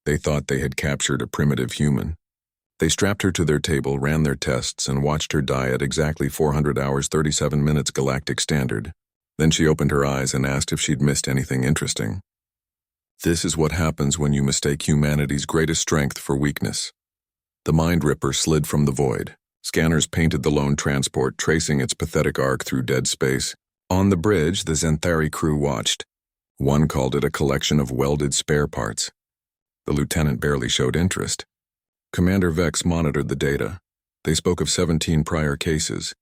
They thought they had captured a primitive human. They strapped her to their table, ran their tests, and watched her die at exactly 400 hours 37 minutes Galactic Standard. Then she opened her eyes and asked if she'd missed anything interesting. This is what happens when you mistake humanity's greatest strength for weakness. The Mind Ripper slid from the void. Scanners painted the lone transport, tracing its pathetic arc through dead space. On the bridge, the Zenthari crew watched. One called it a collection of welded spare parts. The lieutenant barely showed interest. Commander Vex monitored the data. They spoke of 17 prior cases.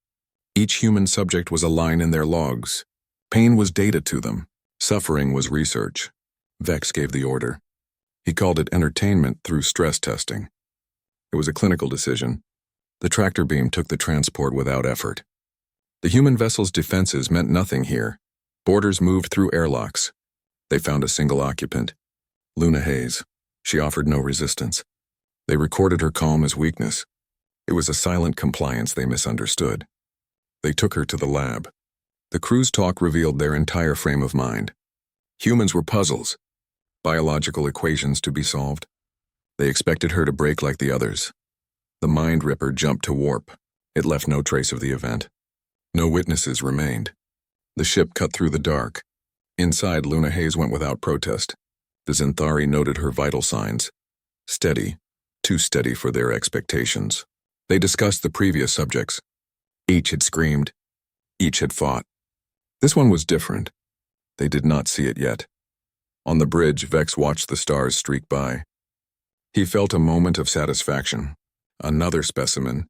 Each human subject was a line in their logs. Pain was data to them. Suffering was research. Vex gave the order. He called it entertainment through stress testing. It was a clinical decision. The tractor beam took the transport without effort. The human vessel's defenses meant nothing here. Boarders moved through airlocks. They found a single occupant, Luna Hayes. She offered no resistance. They recorded her calm as weakness. It was a silent compliance they misunderstood. They took her to the lab. The crew's talk revealed their entire frame of mind. Humans were puzzles, biological equations to be solved. They expected her to break like the others. The Mind Ripper jumped to warp. It left no trace of the event. No witnesses remained. The ship cut through the dark. Inside, Luna Hayes went without protest. The Zenthari noted her vital signs. Steady, too steady for their expectations. They discussed the previous subjects. Each had screamed. Each had fought. This one was different. They did not see it yet. On the bridge, Vex watched the stars streak by. He felt a moment of satisfaction. Another specimen.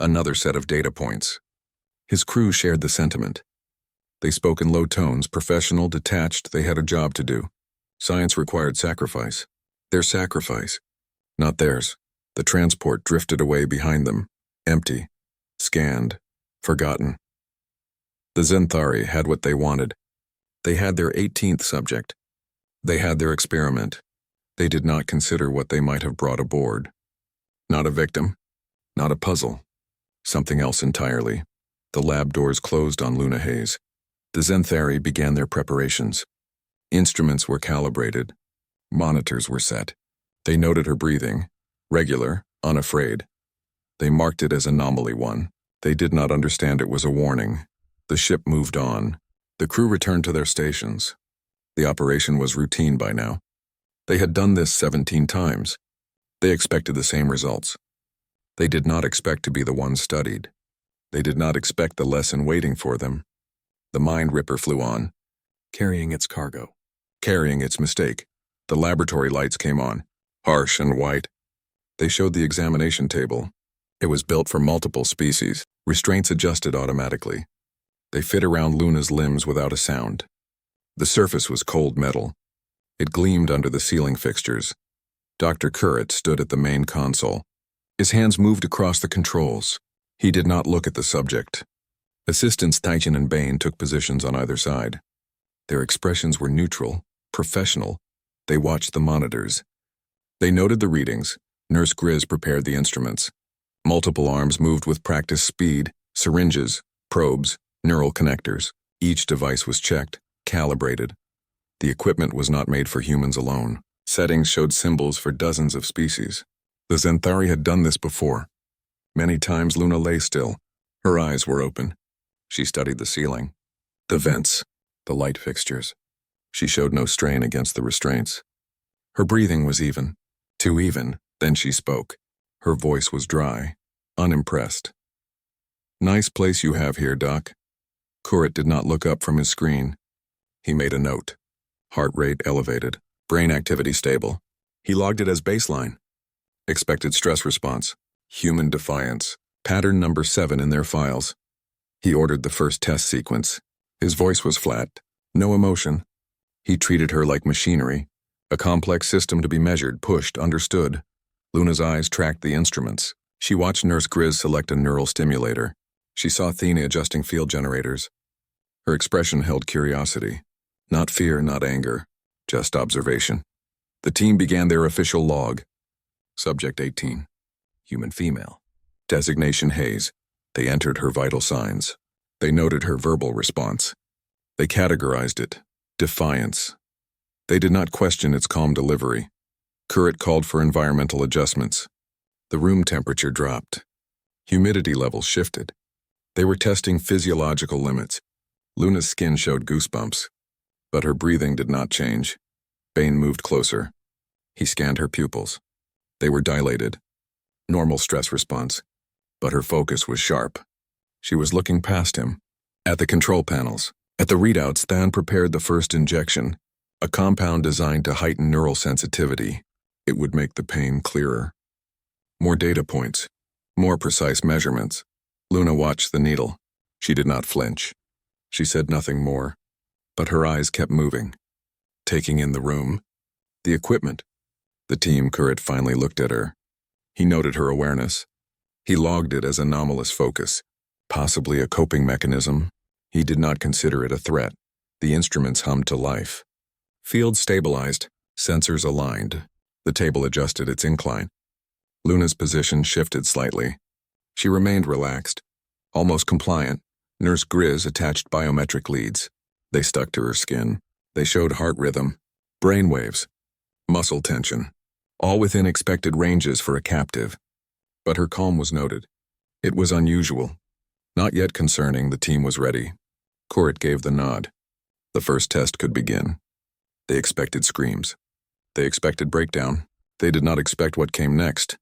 Another set of data points. His crew shared the sentiment. They spoke in low tones, professional, detached. They had a job to do. Science required sacrifice. Their sacrifice, not theirs. The transport drifted away behind them, empty, scanned, forgotten. The Zenthari had what they wanted. They had their 18th subject. They had their experiment. They did not consider what they might have brought aboard. Not a victim, not a puzzle. Something else entirely. The lab doors closed on Luna Hayes. The Zenthari began their preparations. Instruments were calibrated. Monitors were set. They noted her breathing, regular, unafraid. They marked it as anomaly 1. They did not understand it was a warning. The ship moved on. The crew returned to their stations. The operation was routine by now. They had done this 17 times. They expected the same results. They did not expect to be the ones studied. They did not expect the lesson waiting for them. The Mind Ripper flew on, carrying its cargo, carrying its mistake. The laboratory lights came on, harsh and white. They showed the examination table. It was built for multiple species. Restraints adjusted automatically. They fit around Luna's limbs without a sound. The surface was cold metal. It gleamed under the ceiling fixtures. Dr. Currit stood at the main console. His hands moved across the controls. He did not look at the subject. Assistants Titan and Bane took positions on either side. Their expressions were neutral, professional. They watched the monitors. They noted the readings. Nurse Grizz prepared the instruments. Multiple arms moved with practice speed, syringes, probes, neural connectors. Each device was checked, calibrated. The equipment was not made for humans alone. Settings showed symbols for dozens of species. The Zenthari had done this before. Many times Luna lay still. Her eyes were open. She studied the ceiling, the vents, the light fixtures. She showed no strain against the restraints. Her breathing was even, too even. Then she spoke. Her voice was dry, unimpressed. "Nice place you have here, Doc." Currit did not look up from his screen. He made a note. Heart rate elevated, brain activity stable. He logged it as baseline. Expected stress response, human defiance, pattern number 7 in their files. He ordered the first test sequence. His voice was flat, no emotion. He treated her like machinery, a complex system to be measured, pushed, understood. Luna's eyes tracked the instruments. She watched Nurse Grizz select a neural stimulator. She saw Athena adjusting field generators. Her expression held curiosity. Not fear, not anger, just observation. The team began their official log. Subject 18, human female. Designation Hayes. They entered her vital signs. They noted her verbal response. They categorized it. Defiance. They did not question its calm delivery. Currit called for environmental adjustments. The room temperature dropped. Humidity levels shifted. They were testing physiological limits. Luna's skin showed goosebumps, but her breathing did not change. Bane moved closer. He scanned her pupils. They were dilated. Normal stress response. But her focus was sharp. She was looking past him. At the control panels. At the readouts, Than prepared the first injection, a compound designed to heighten neural sensitivity. It would make the pain clearer. More data points. More precise measurements. Luna watched the needle. She did not flinch. She said nothing more, but her eyes kept moving, taking in the room, the equipment. The team Currit finally looked at her. He noted her awareness. He logged it as anomalous focus, possibly a coping mechanism. He did not consider it a threat. The instruments hummed to life. Field stabilized, sensors aligned. The table adjusted its incline. Luna's position shifted slightly. She remained relaxed, almost compliant. Nurse Grizz attached biometric leads. They stuck to her skin. They showed heart rhythm, brain waves, muscle tension, all within expected ranges for a captive. But her calm was noted. It was unusual. Not yet concerning, the team was ready. Currit gave the nod. The first test could begin. They expected screams. They expected breakdown. They did not expect what came next.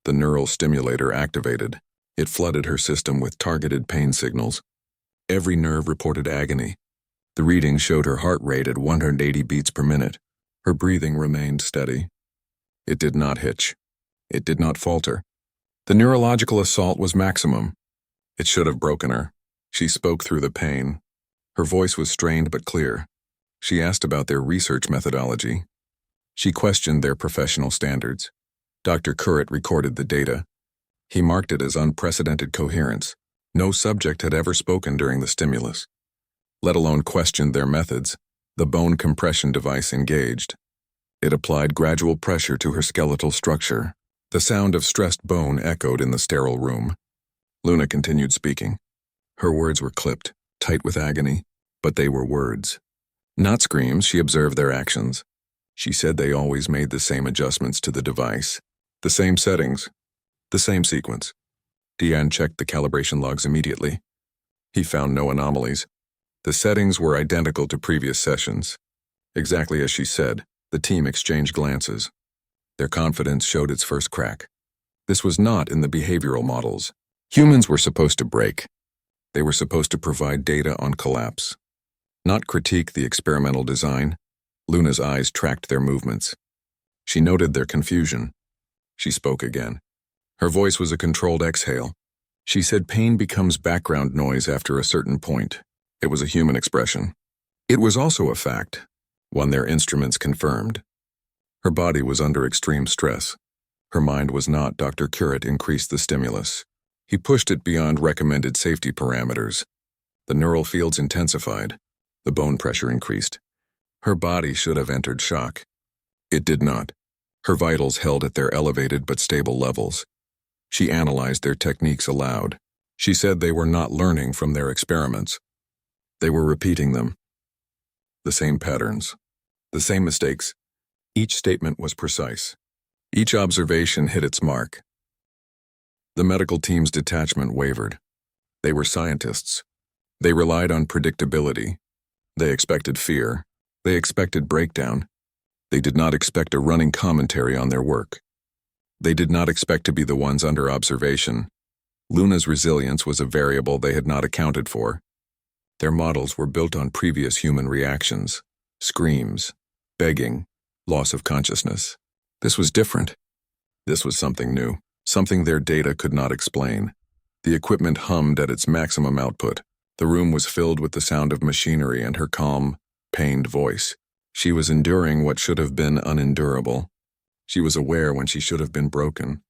The neural stimulator activated. It flooded her system with targeted pain signals. Every nerve reported agony. The reading showed her heart rate at 180 beats per minute. Her breathing remained steady. It did not hitch. It did not falter. The neurological assault was maximum. It should have broken her. She spoke through the pain. Her voice was strained but clear. She asked about their research methodology. She questioned their professional standards. Dr. Currit recorded the data. He marked it as unprecedented coherence. No subject had ever spoken during the stimulus, let alone questioned their methods. The bone compression device engaged. It applied gradual pressure to her skeletal structure. The sound of stressed bone echoed in the sterile room. Luna continued speaking. Her words were clipped, tight with agony, but they were words. Not screams. She observed their actions. She said they always made the same adjustments to the device, the same settings, the same sequence. Deanne checked the calibration logs immediately. He found no anomalies. The settings were identical to previous sessions. Exactly as she said, the team exchanged glances. Their confidence showed its first crack. This was not in the behavioral models. Humans were supposed to break. They were supposed to provide data on collapse, not critique the experimental design. Luna's eyes tracked their movements. She noted their confusion. She spoke again. Her voice was a controlled exhale. She said pain becomes background noise after a certain point. It was a human expression. It was also a fact, one their instruments confirmed. Her body was under extreme stress. Her mind was not. Dr. Currit increased the stimulus. He pushed it beyond recommended safety parameters. The neural fields intensified. The bone pressure increased. Her body should have entered shock. It did not. Her vitals held at their elevated but stable levels. She analyzed their techniques aloud. She said they were not learning from their experiments. They were repeating them. The same patterns. The same mistakes. Each statement was precise. Each observation hit its mark. The medical team's detachment wavered. They were scientists. They relied on predictability. They expected fear. They expected breakdown. They did not expect a running commentary on their work. They did not expect to be the ones under observation. Luna's resilience was a variable they had not accounted for. Their models were built on previous human reactions, screams, begging, loss of consciousness. This was different. This was something new, something their data could not explain. The equipment hummed at its maximum output. The room was filled with the sound of machinery and her calm, pained voice. She was enduring what should have been unendurable. She was aware when she should have been broken.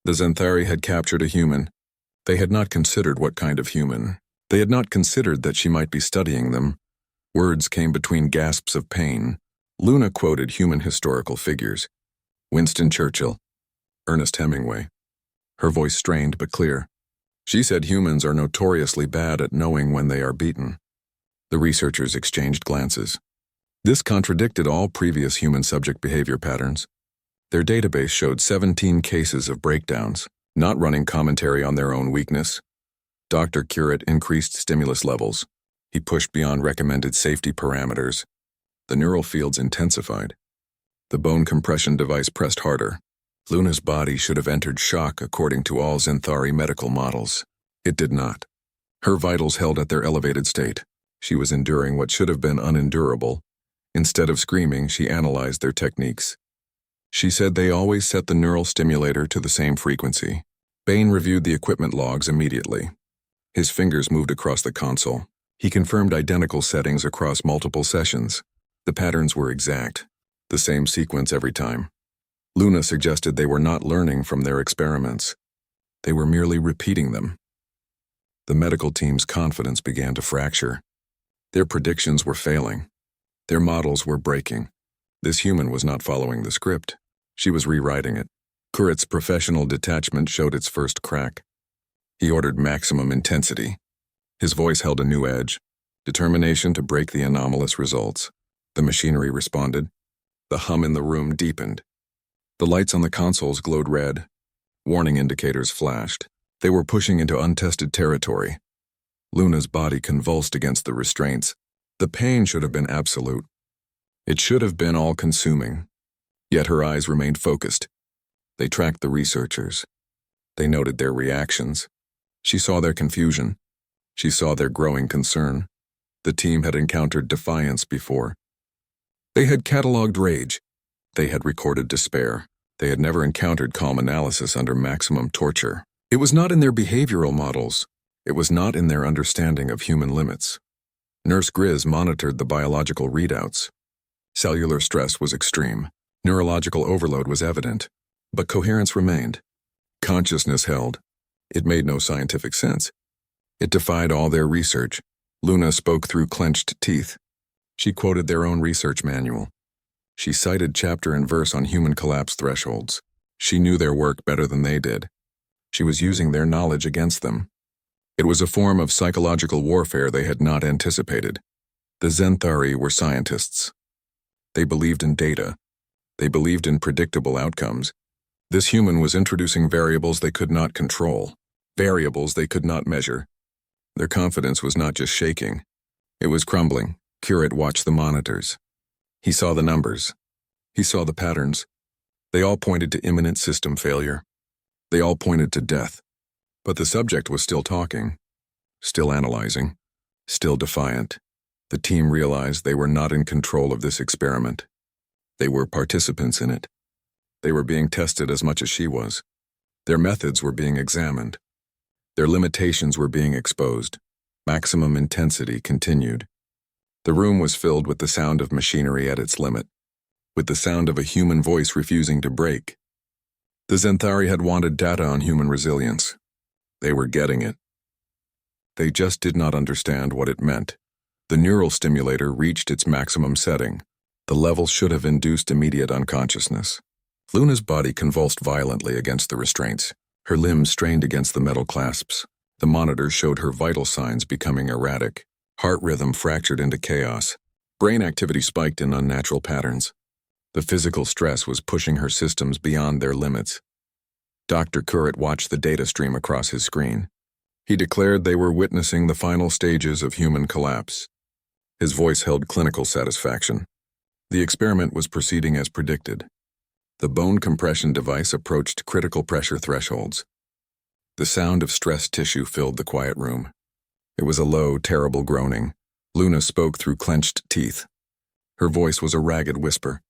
The Xanthari had captured a human. They had not considered what kind of human. They had not considered that she might be studying them. Words came between gasps of pain. Luna quoted human historical figures. Winston Churchill, Ernest Hemingway. Her voice strained but clear. She said humans are notoriously bad at knowing when they are beaten. The researchers exchanged glances. This contradicted all previous human subject behavior patterns. Their database showed 17 cases of breakdowns, not running commentary on their own weakness. Dr. Curate increased stimulus levels. He pushed beyond recommended safety parameters. The neural fields intensified. The bone compression device pressed harder. Luna's body should have entered shock according to all Zenthari medical models. It did not. Her vitals held at their elevated state. She was enduring what should have been unendurable. Instead of screaming, she analyzed their techniques. She said they always set the neural stimulator to the same frequency. Bain reviewed the equipment logs immediately. His fingers moved across the console. He confirmed identical settings across multiple sessions. The patterns were exact, the same sequence every time. Luna suggested they were not learning from their experiments. They were merely repeating them. The medical team's confidence began to fracture. Their predictions were failing. Their models were breaking. This human was not following the script. She was rewriting it. Curate's professional detachment showed its first crack. He ordered maximum intensity. His voice held a new edge, determination to break the anomalous results. The machinery responded. The hum in the room deepened. The lights on the consoles glowed red. Warning indicators flashed. They were pushing into untested territory. Luna's body convulsed against the restraints. The pain should have been absolute. It should have been all-consuming. Yet her eyes remained focused. They tracked the researchers. They noted their reactions. She saw their confusion. She saw their growing concern. The team had encountered defiance before. They had cataloged rage. They had recorded despair. They had never encountered calm analysis under maximum torture. It was not in their behavioral models. It was not in their understanding of human limits. Nurse Grizz monitored the biological readouts. Cellular stress was extreme. Neurological overload was evident. But coherence remained. Consciousness held. It made no scientific sense. It defied all their research. Luna spoke through clenched teeth. She quoted their own research manual. She cited chapter and verse on human collapse thresholds. She knew their work better than they did. She was using their knowledge against them. It was a form of psychological warfare they had not anticipated. The Zenthari were scientists. They believed in data. They believed in predictable outcomes. This human was introducing variables they could not control, variables they could not measure. Their confidence was not just shaking. It was crumbling. Curate watched the monitors. He saw the numbers. He saw the patterns. They all pointed to imminent system failure. They all pointed to death. But the subject was still talking, still analyzing, still defiant. The team realized they were not in control of this experiment. They were participants in it. They were being tested as much as she was. Their methods were being examined. Their limitations were being exposed. Maximum intensity continued. The room was filled with the sound of machinery at its limit, with the sound of a human voice refusing to break. The Zenthari had wanted data on human resilience. They were getting it. They just did not understand what it meant. The neural stimulator reached its maximum setting. The level should have induced immediate unconsciousness. Luna's body convulsed violently against the restraints. Her limbs strained against the metal clasps. The monitors showed her vital signs becoming erratic. Heart rhythm fractured into chaos. Brain activity spiked in unnatural patterns. The physical stress was pushing her systems beyond their limits. Dr. Curate watched the data stream across his screen. He declared they were witnessing the final stages of human collapse. His voice held clinical satisfaction. The experiment was proceeding as predicted. The bone compression device approached critical pressure thresholds. The sound of stressed tissue filled the quiet room. It was a low, terrible groaning. Luna spoke through clenched teeth. Her voice was a ragged whisper.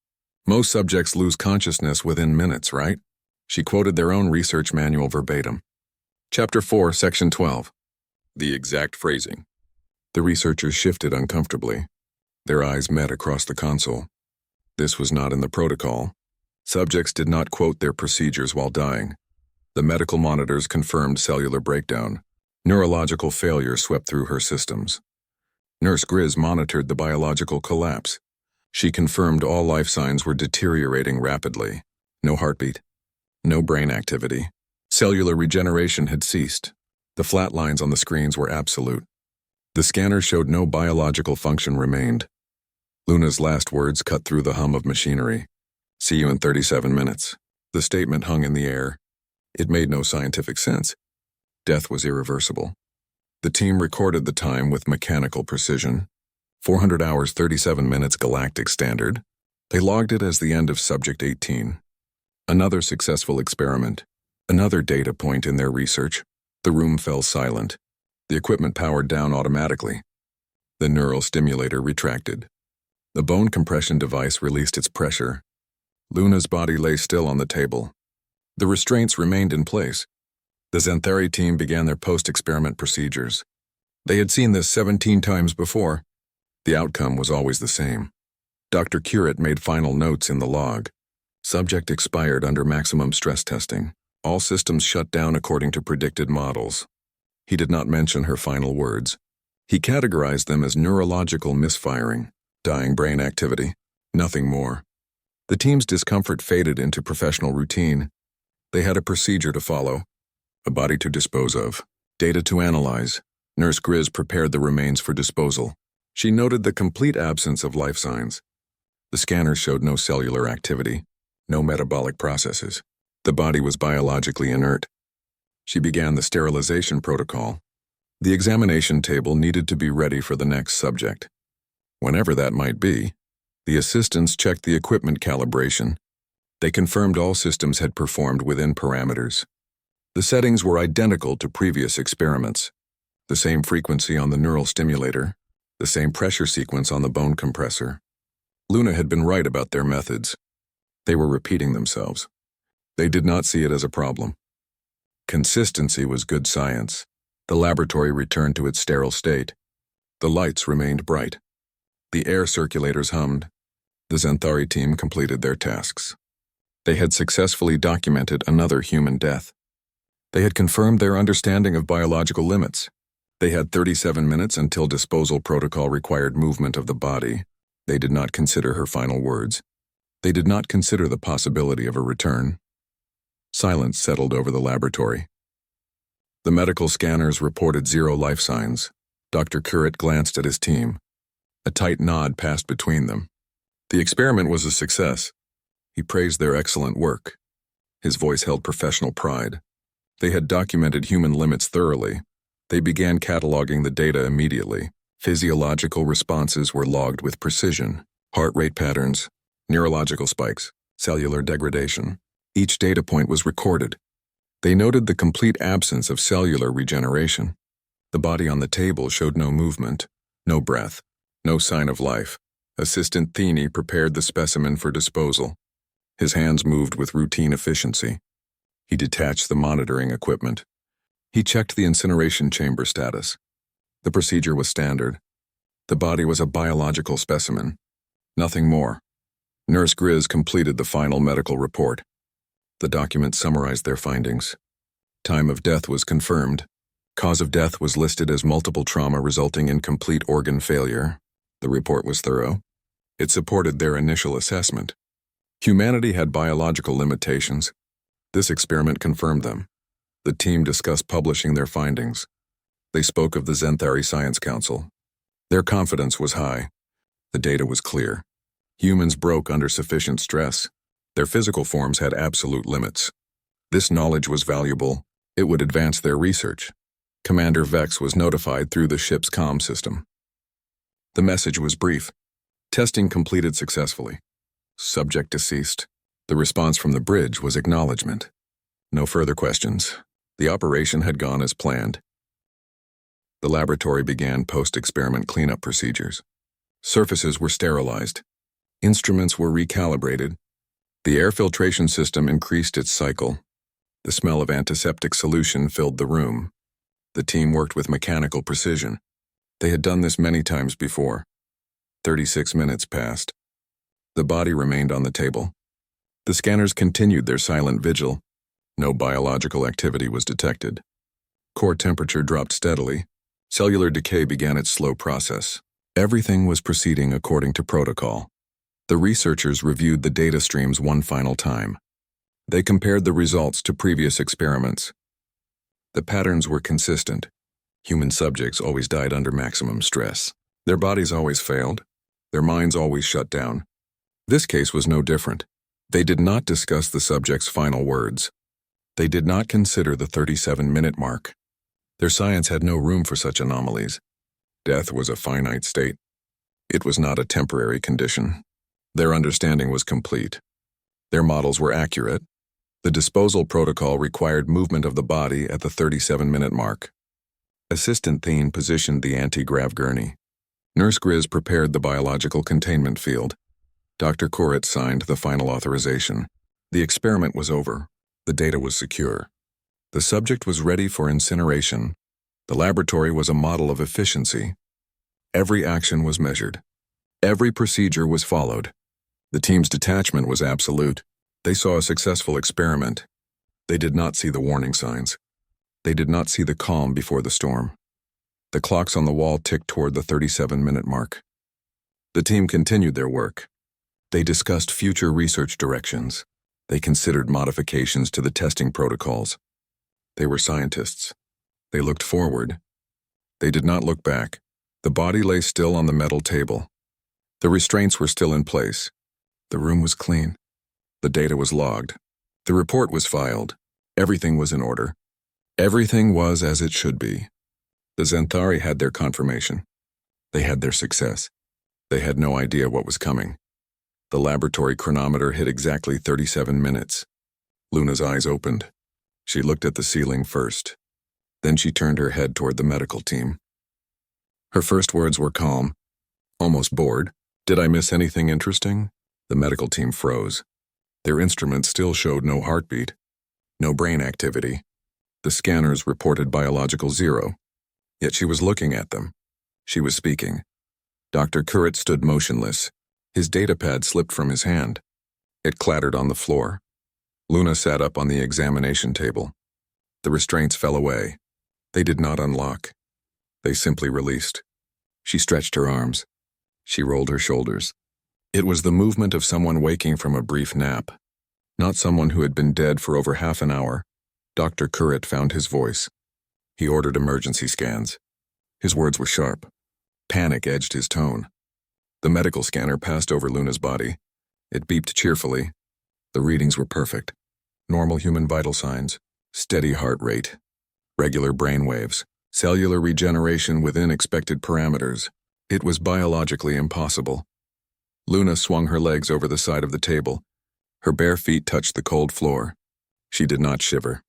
Most subjects lose consciousness within minutes, right? She quoted their own research manual verbatim. Chapter 4, Section 12. The exact phrasing. The researchers shifted uncomfortably. Their eyes met across the console. This was not in the protocol. Subjects did not quote their procedures while dying. The medical monitors confirmed cellular breakdown. Neurological failure swept through her systems. Nurse Grizz monitored the biological collapse. She confirmed all life signs were deteriorating rapidly. No heartbeat. No brain activity. Cellular regeneration had ceased. The flat lines on the screens were absolute. The scanner showed no biological function remained. Luna's last words cut through the hum of machinery. See you in 37 minutes. The statement hung in the air. It made no scientific sense. Death was irreversible. The team recorded the time with mechanical precision. 400 hours 37 minutes Galactic Standard. They logged it as the end of Subject 18. Another successful experiment. Another data point in their research. The room fell silent. The equipment powered down automatically. The neural stimulator retracted. The bone compression device released its pressure. Luna's body lay still on the table. The restraints remained in place. The Xanthari team began their post-experiment procedures. They had seen this 17 times before. The outcome was always the same. Dr. Curate made final notes in the log. Subject expired under maximum stress testing. All systems shut down according to predicted models. He did not mention her final words. He categorized them as neurological misfiring, dying brain activity, nothing more. The team's discomfort faded into professional routine. They had a procedure to follow, a body to dispose of, data to analyze. Nurse Grizz prepared the remains for disposal. She noted the complete absence of life signs. The scanners showed no cellular activity, no metabolic processes. The body was biologically inert. She began the sterilization protocol. The examination table needed to be ready for the next subject. Whenever that might be, the assistants checked the equipment calibration. They confirmed all systems had performed within parameters. The settings were identical to previous experiments. The same frequency on the neural stimulator, the same pressure sequence on the bone compressor. Luna had been right about their methods. They were repeating themselves. They did not see it as a problem. Consistency was good science. The laboratory returned to its sterile state. The lights remained bright. The air circulators hummed. The Xanthari team completed their tasks. They had successfully documented another human death. They had confirmed their understanding of biological limits. They had 37 minutes until disposal protocol required movement of the body. They did not consider her final words. They did not consider the possibility of a return. Silence settled over the laboratory. The medical scanners reported 0 life signs. Dr. Curate glanced at his team. A tight nod passed between them. The experiment was a success. He praised their excellent work. His voice held professional pride. They had documented human limits thoroughly. They began cataloging the data immediately. Physiological responses were logged with precision. Heart rate patterns, neurological spikes, cellular degradation. Each data point was recorded. They noted the complete absence of cellular regeneration. The body on the table showed no movement, no breath, no sign of life. Assistant Thene prepared the specimen for disposal. His hands moved with routine efficiency. He detached the monitoring equipment. He checked the incineration chamber status. The procedure was standard. The body was a biological specimen. Nothing more. Nurse Grizz completed the final medical report. The document summarized their findings. Time of death was confirmed. Cause of death was listed as multiple trauma resulting in complete organ failure. The report was thorough. It supported their initial assessment. Humanity had biological limitations. This experiment confirmed them. The team discussed publishing their findings. They spoke of the Xanthari Science Council. Their confidence was high. The data was clear. Humans broke under sufficient stress. Their physical forms had absolute limits. This knowledge was valuable. It would advance their research. Commander Vex was notified through the ship's comm system. The message was brief. Testing completed successfully. Subject deceased. The response from the bridge was acknowledgement. No further questions. The operation had gone as planned. The laboratory began post-experiment cleanup procedures. Surfaces were sterilized. Instruments were recalibrated. The air filtration system increased its cycle. The smell of antiseptic solution filled the room. The team worked with mechanical precision. They had done this many times before. 36 minutes passed. The body remained on the table. The scanners continued their silent vigil. No biological activity was detected. Core temperature dropped steadily. Cellular decay began its slow process. Everything was proceeding according to protocol. The researchers reviewed the data streams one final time. They compared the results to previous experiments. The patterns were consistent. Human subjects always died under maximum stress. Their bodies always failed. Their minds always shut down. This case was no different. They did not discuss the subject's final words. They did not consider the 37-minute mark. Their science had no room for such anomalies. Death was a finite state. It was not a temporary condition. Their understanding was complete. Their models were accurate. The disposal protocol required movement of the body at the 37-minute mark. Assistant Thien positioned the anti-grav gurney. Nurse Grizz prepared the biological containment field. Dr. Koret signed the final authorization. The experiment was over. The data was secure. The subject was ready for incineration. The laboratory was a model of efficiency. Every action was measured. Every procedure was followed. The team's detachment was absolute. They saw a successful experiment. They did not see the warning signs. They did not see the calm before the storm. The clocks on the wall ticked toward the 37-minute mark. The team continued their work. They discussed future research directions. They considered modifications to the testing protocols. They were scientists. They looked forward. They did not look back. The body lay still on the metal table. The restraints were still in place. The room was clean. The data was logged. The report was filed. Everything was in order. Everything was as it should be. The Xanthari had their confirmation. They had their success. They had no idea what was coming. The laboratory chronometer hit exactly 37 minutes. Luna's eyes opened. She looked at the ceiling first. Then she turned her head toward the medical team. Her first words were calm, almost bored. "Did I miss anything interesting?" The medical team froze. Their instruments still showed no heartbeat, no brain activity. The scanners reported biological zero. Yet she was looking at them. She was speaking. Dr. Koret stood motionless. His datapad slipped from his hand. It clattered on the floor. Luna sat up on the examination table. The restraints fell away. They did not unlock. They simply released. She stretched her arms. She rolled her shoulders. It was the movement of someone waking from a brief nap, not someone who had been dead for over half an hour. Dr. Koret found his voice. He ordered emergency scans. His words were sharp. Panic edged his tone. The medical scanner passed over Luna's body. It beeped cheerfully. The readings were perfect. Normal human vital signs, steady heart rate, regular brain waves, cellular regeneration within expected parameters. It was biologically impossible. Luna swung her legs over the side of the table. Her bare feet touched the cold floor. She did not shiver.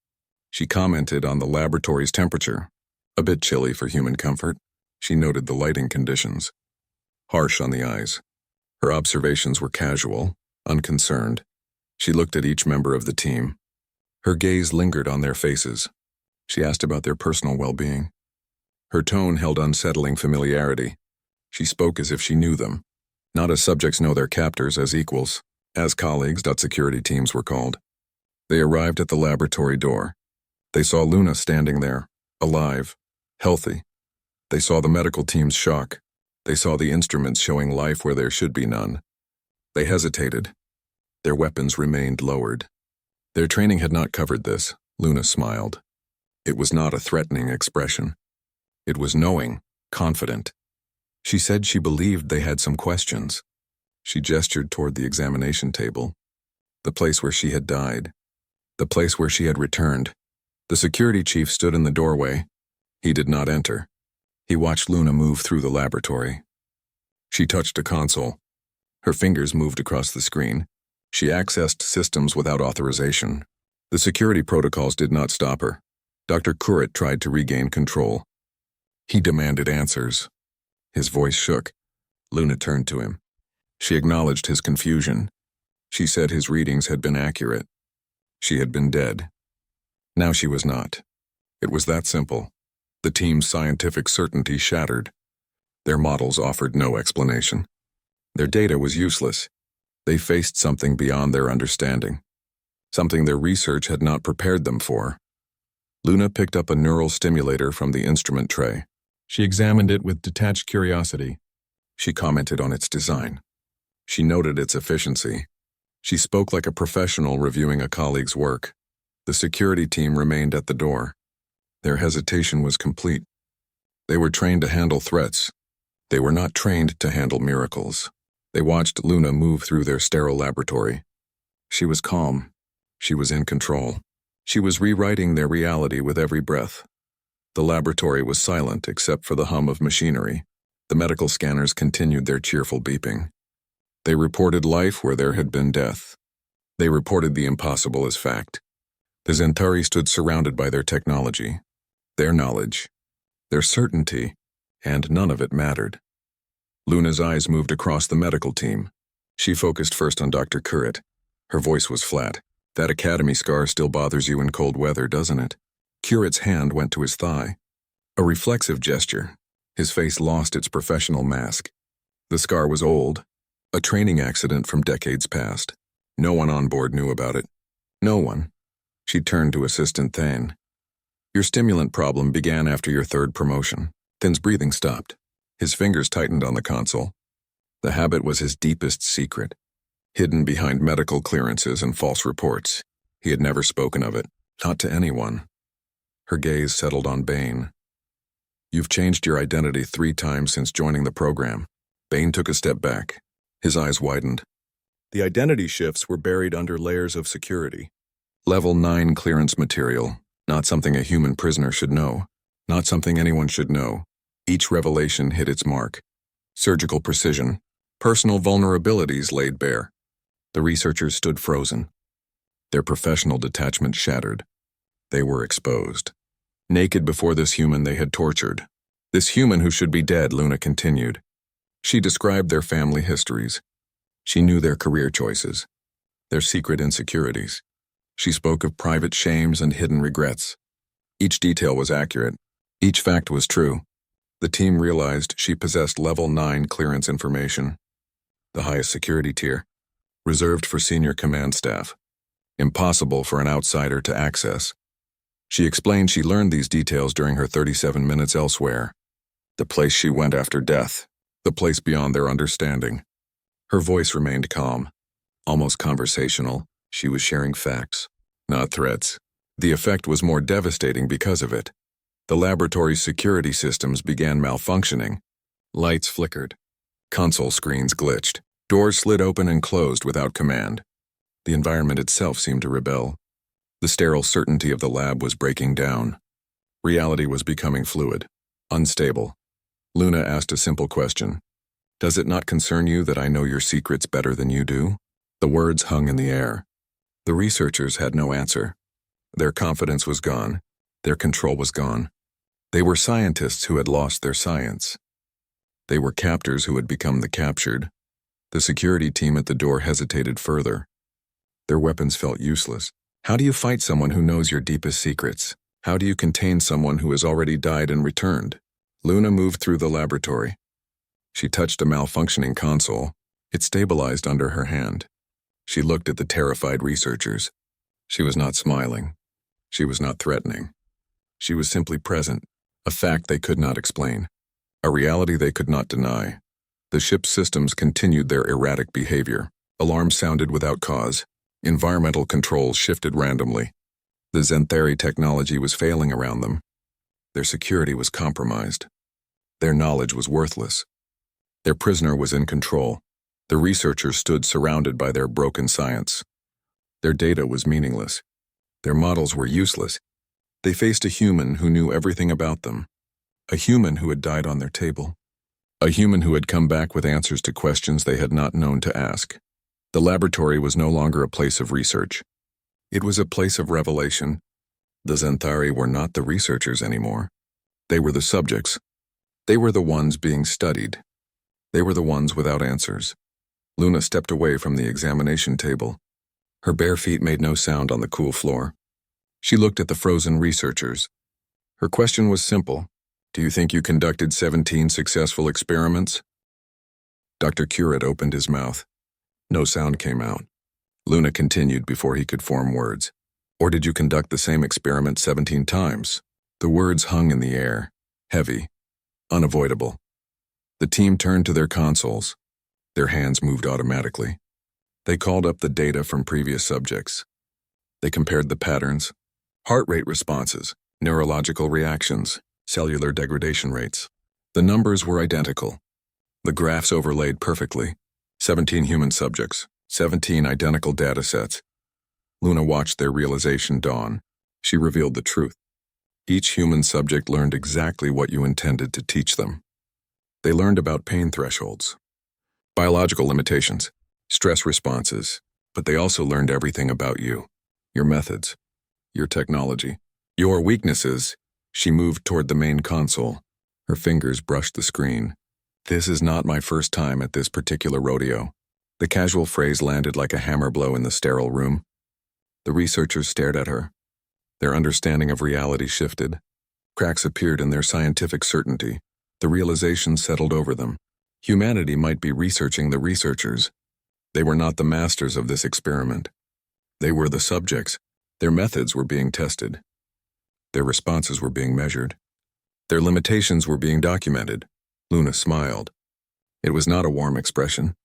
She commented on the laboratory's temperature. A bit chilly for human comfort. She noted the lighting conditions. Harsh on the eyes. Her observations were casual, unconcerned. She looked at each member of the team. Her gaze lingered on their faces. She asked about their personal well-being. Her tone held unsettling familiarity. She spoke as if she knew them, not as subjects know their captors, as equals, as colleagues. Security teams were called. They arrived at the laboratory door. They saw Luna standing there, alive, healthy. They saw the medical team's shock. They saw the instruments showing life where there should be none. They hesitated. Their weapons remained lowered. Their training had not covered this. Luna smiled. It was not a threatening expression. It was knowing, confident. She said she believed they had some questions. She gestured toward the examination table, the place where she had died, the place where she had returned. The security chief stood in the doorway. He did not enter. He watched Luna move through the laboratory. She touched a console. Her fingers moved across the screen. She accessed systems without authorization. The security protocols did not stop her. Dr. Koret tried to regain control. He demanded answers. His voice shook. Luna turned to him. She acknowledged his confusion. She said his readings had been accurate. She had been dead. Now she was not. It was that simple. The team's scientific certainty shattered. Their models offered no explanation. Their data was useless. They faced something beyond their understanding, something their research had not prepared them for. Luna picked up a neural stimulator from the instrument tray. She examined it with detached curiosity. She commented on its design. She noted its efficiency. She spoke like a professional reviewing a colleague's work. The security team remained at the door. Their hesitation was complete. They were trained to handle threats. They were not trained to handle miracles. They watched Luna move through their sterile laboratory. She was calm. She was in control. She was rewriting their reality with every breath. The laboratory was silent except for the hum of machinery. The medical scanners continued their cheerful beeping. They reported life where there had been death. They reported the impossible as fact. The Zentari stood surrounded by their technology, their knowledge, their certainty, and none of it mattered. Luna's eyes moved across the medical team. She focused first on Dr. Currit. Her voice was flat. That academy scar still bothers you in cold weather, doesn't it? Currit's hand went to his thigh. A reflexive gesture. His face lost its professional mask. The scar was old, a training accident from decades past. No one on board knew about it. No one. She turned to Assistant Thane. Your stimulant problem began after your third promotion. Thane's breathing stopped. His fingers tightened on the console. The habit was his deepest secret, hidden behind medical clearances and false reports. He had never spoken of it, not to anyone. Her gaze settled on Bane. You've changed your identity 3 times since joining the program. Bane took a step back. His eyes widened. The identity shifts were buried under layers of security. Level 9 clearance material, not something a human prisoner should know, not something anyone should know. Each revelation hit its mark. Surgical precision, personal vulnerabilities laid bare. The researchers stood frozen. Their professional detachment shattered. They were exposed. Naked before this human they had tortured. This human who should be dead, Luna continued. She described their family histories. She knew their career choices, their secret insecurities. She spoke of private shames and hidden regrets. Each detail was accurate. Each fact was true. The team realized she possessed level 9 clearance information, the highest security tier, reserved for senior command staff, impossible for an outsider to access. She explained she learned these details during her 37 minutes elsewhere, the place she went after death, the place beyond their understanding. Her voice remained calm, almost conversational. She was sharing facts, not threats. The effect was more devastating because of it. The laboratory's security systems began malfunctioning. Lights flickered. Console screens glitched. Doors slid open and closed without command. The environment itself seemed to rebel. The sterile certainty of the lab was breaking down. Reality was becoming fluid, unstable. Luna asked a simple question. Does it not concern you that I know your secrets better than you do? The words hung in the air. The researchers had no answer. Their confidence was gone. Their control was gone. They were scientists who had lost their science. They were captors who had become the captured. The security team at the door hesitated further. Their weapons felt useless. How do you fight someone who knows your deepest secrets? How do you contain someone who has already died and returned? Luna moved through the laboratory. She touched a malfunctioning console. It stabilized under her hand. She looked at the terrified researchers. She was not smiling. She was not threatening. She was simply present, a fact they could not explain, a reality they could not deny. The ship's systems continued their erratic behavior. Alarms sounded without cause. Environmental controls shifted randomly. The Zentari technology was failing around them. Their security was compromised. Their knowledge was worthless. Their prisoner was in control. The researchers stood surrounded by their broken science. Their data was meaningless. Their models were useless. They faced a human who knew everything about them. A human who had died on their table. A human who had come back with answers to questions they had not known to ask. The laboratory was no longer a place of research. It was a place of revelation. The Zentari were not the researchers anymore. They were the subjects. They were the ones being studied. They were the ones without answers. Luna stepped away from the examination table. Her bare feet made no sound on the cool floor. She looked at the frozen researchers. Her question was simple. Do you think you conducted 17 successful experiments? Dr. Currit opened his mouth. No sound came out. Luna continued before he could form words. Or did you conduct the same experiment 17 times? The words hung in the air, heavy, unavoidable. The team turned to their consoles. Their hands moved automatically. They called up the data from previous subjects. They compared the patterns, heart rate responses, neurological reactions, cellular degradation rates. The numbers were identical. The graphs overlaid perfectly. 17 human subjects, 17 identical datasets. Luna watched their realization dawn. She revealed the truth. Each human subject learned exactly what you intended to teach them. They learned about pain thresholds, biological limitations, stress responses, but they also learned everything about you, your methods, your technology, your weaknesses. She moved toward the main console. Her fingers brushed the screen. This is not my first time at this particular rodeo. The casual phrase landed like a hammer blow in the sterile room. The researchers stared at her. Their understanding of reality shifted. Cracks appeared in their scientific certainty. The realization settled over them. Humanity might be researching the researchers. They were not the masters of this experiment. They were the subjects. Their methods were being tested. Their responses were being measured. Their limitations were being documented. Luna smiled. It was not a warm expression.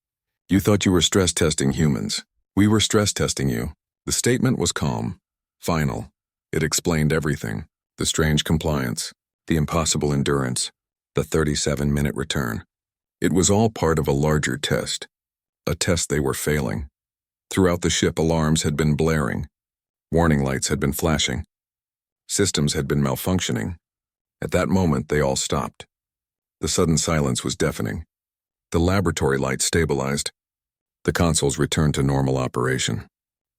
You thought you were stress testing humans. We were stress testing you. The statement was calm, final. It explained everything. The strange compliance, the impossible endurance, the 37-minute return. It was all part of a larger test. A test they were failing. Throughout the ship, alarms had been blaring. Warning lights had been flashing. Systems had been malfunctioning. At that moment, they all stopped. The sudden silence was deafening. The laboratory lights stabilized. The consoles returned to normal operation.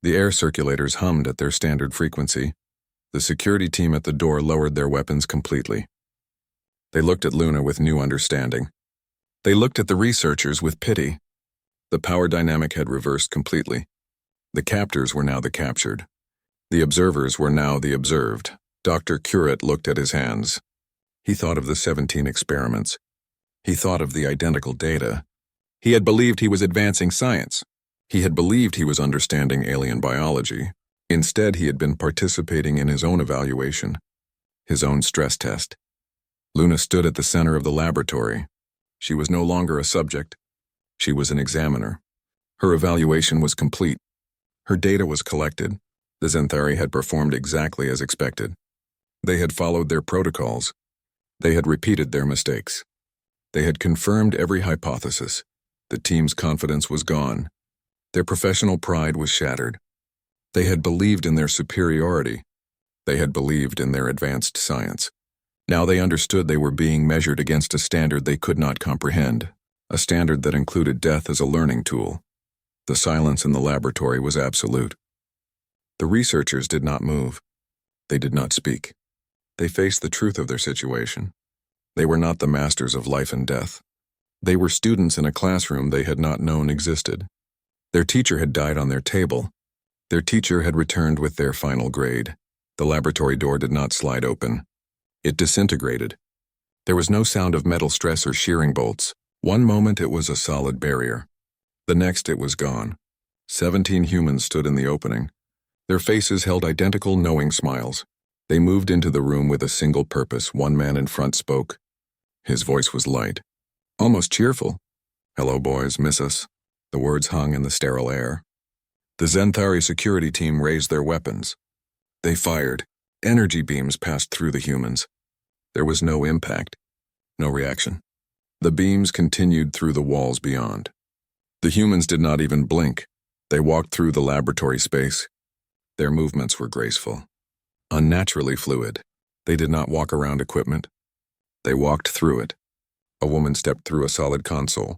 The air circulators hummed at their standard frequency. The security team at the door lowered their weapons completely. They looked at Luna with new understanding. They looked at the researchers with pity. The power dynamic had reversed completely. The captors were now the captured. The observers were now the observed. Dr. Curate looked at his hands. He thought of the 17 experiments. He thought of the identical data. He had believed he was advancing science. He had believed he was understanding alien biology. Instead, he had been participating in his own evaluation, his own stress test. Luna stood at the center of the laboratory. She was no longer a subject. She was an examiner. Her evaluation was complete. Her data was collected. The Xanthari had performed exactly as expected. They had followed their protocols. They had repeated their mistakes. They had confirmed every hypothesis. The team's confidence was gone. Their professional pride was shattered. They had believed in their superiority. They had believed in their advanced science. Now they understood they were being measured against a standard they could not comprehend, a standard that included death as a learning tool. The silence in the laboratory was absolute. The researchers did not move. They did not speak. They faced the truth of their situation. They were not the masters of life and death. They were students in a classroom they had not known existed. Their teacher had died on their table. Their teacher had returned with their final grade. The laboratory door did not slide open. It disintegrated. There was no sound of metal stress or shearing bolts. One moment it was a solid barrier. The next it was gone. 17 humans stood in the opening. Their faces held identical knowing smiles. They moved into the room with a single purpose. One man in front spoke. His voice was light, almost cheerful. "Hello, boys, miss us?" The words hung in the sterile air. The Xanthari security team raised their weapons. They fired. Energy beams passed through the humans. There was no impact, no reaction. The beams continued through the walls beyond. The humans did not even blink. They walked through the laboratory space. Their movements were graceful, unnaturally fluid. They did not walk around equipment. They walked through it. A woman stepped through a solid console.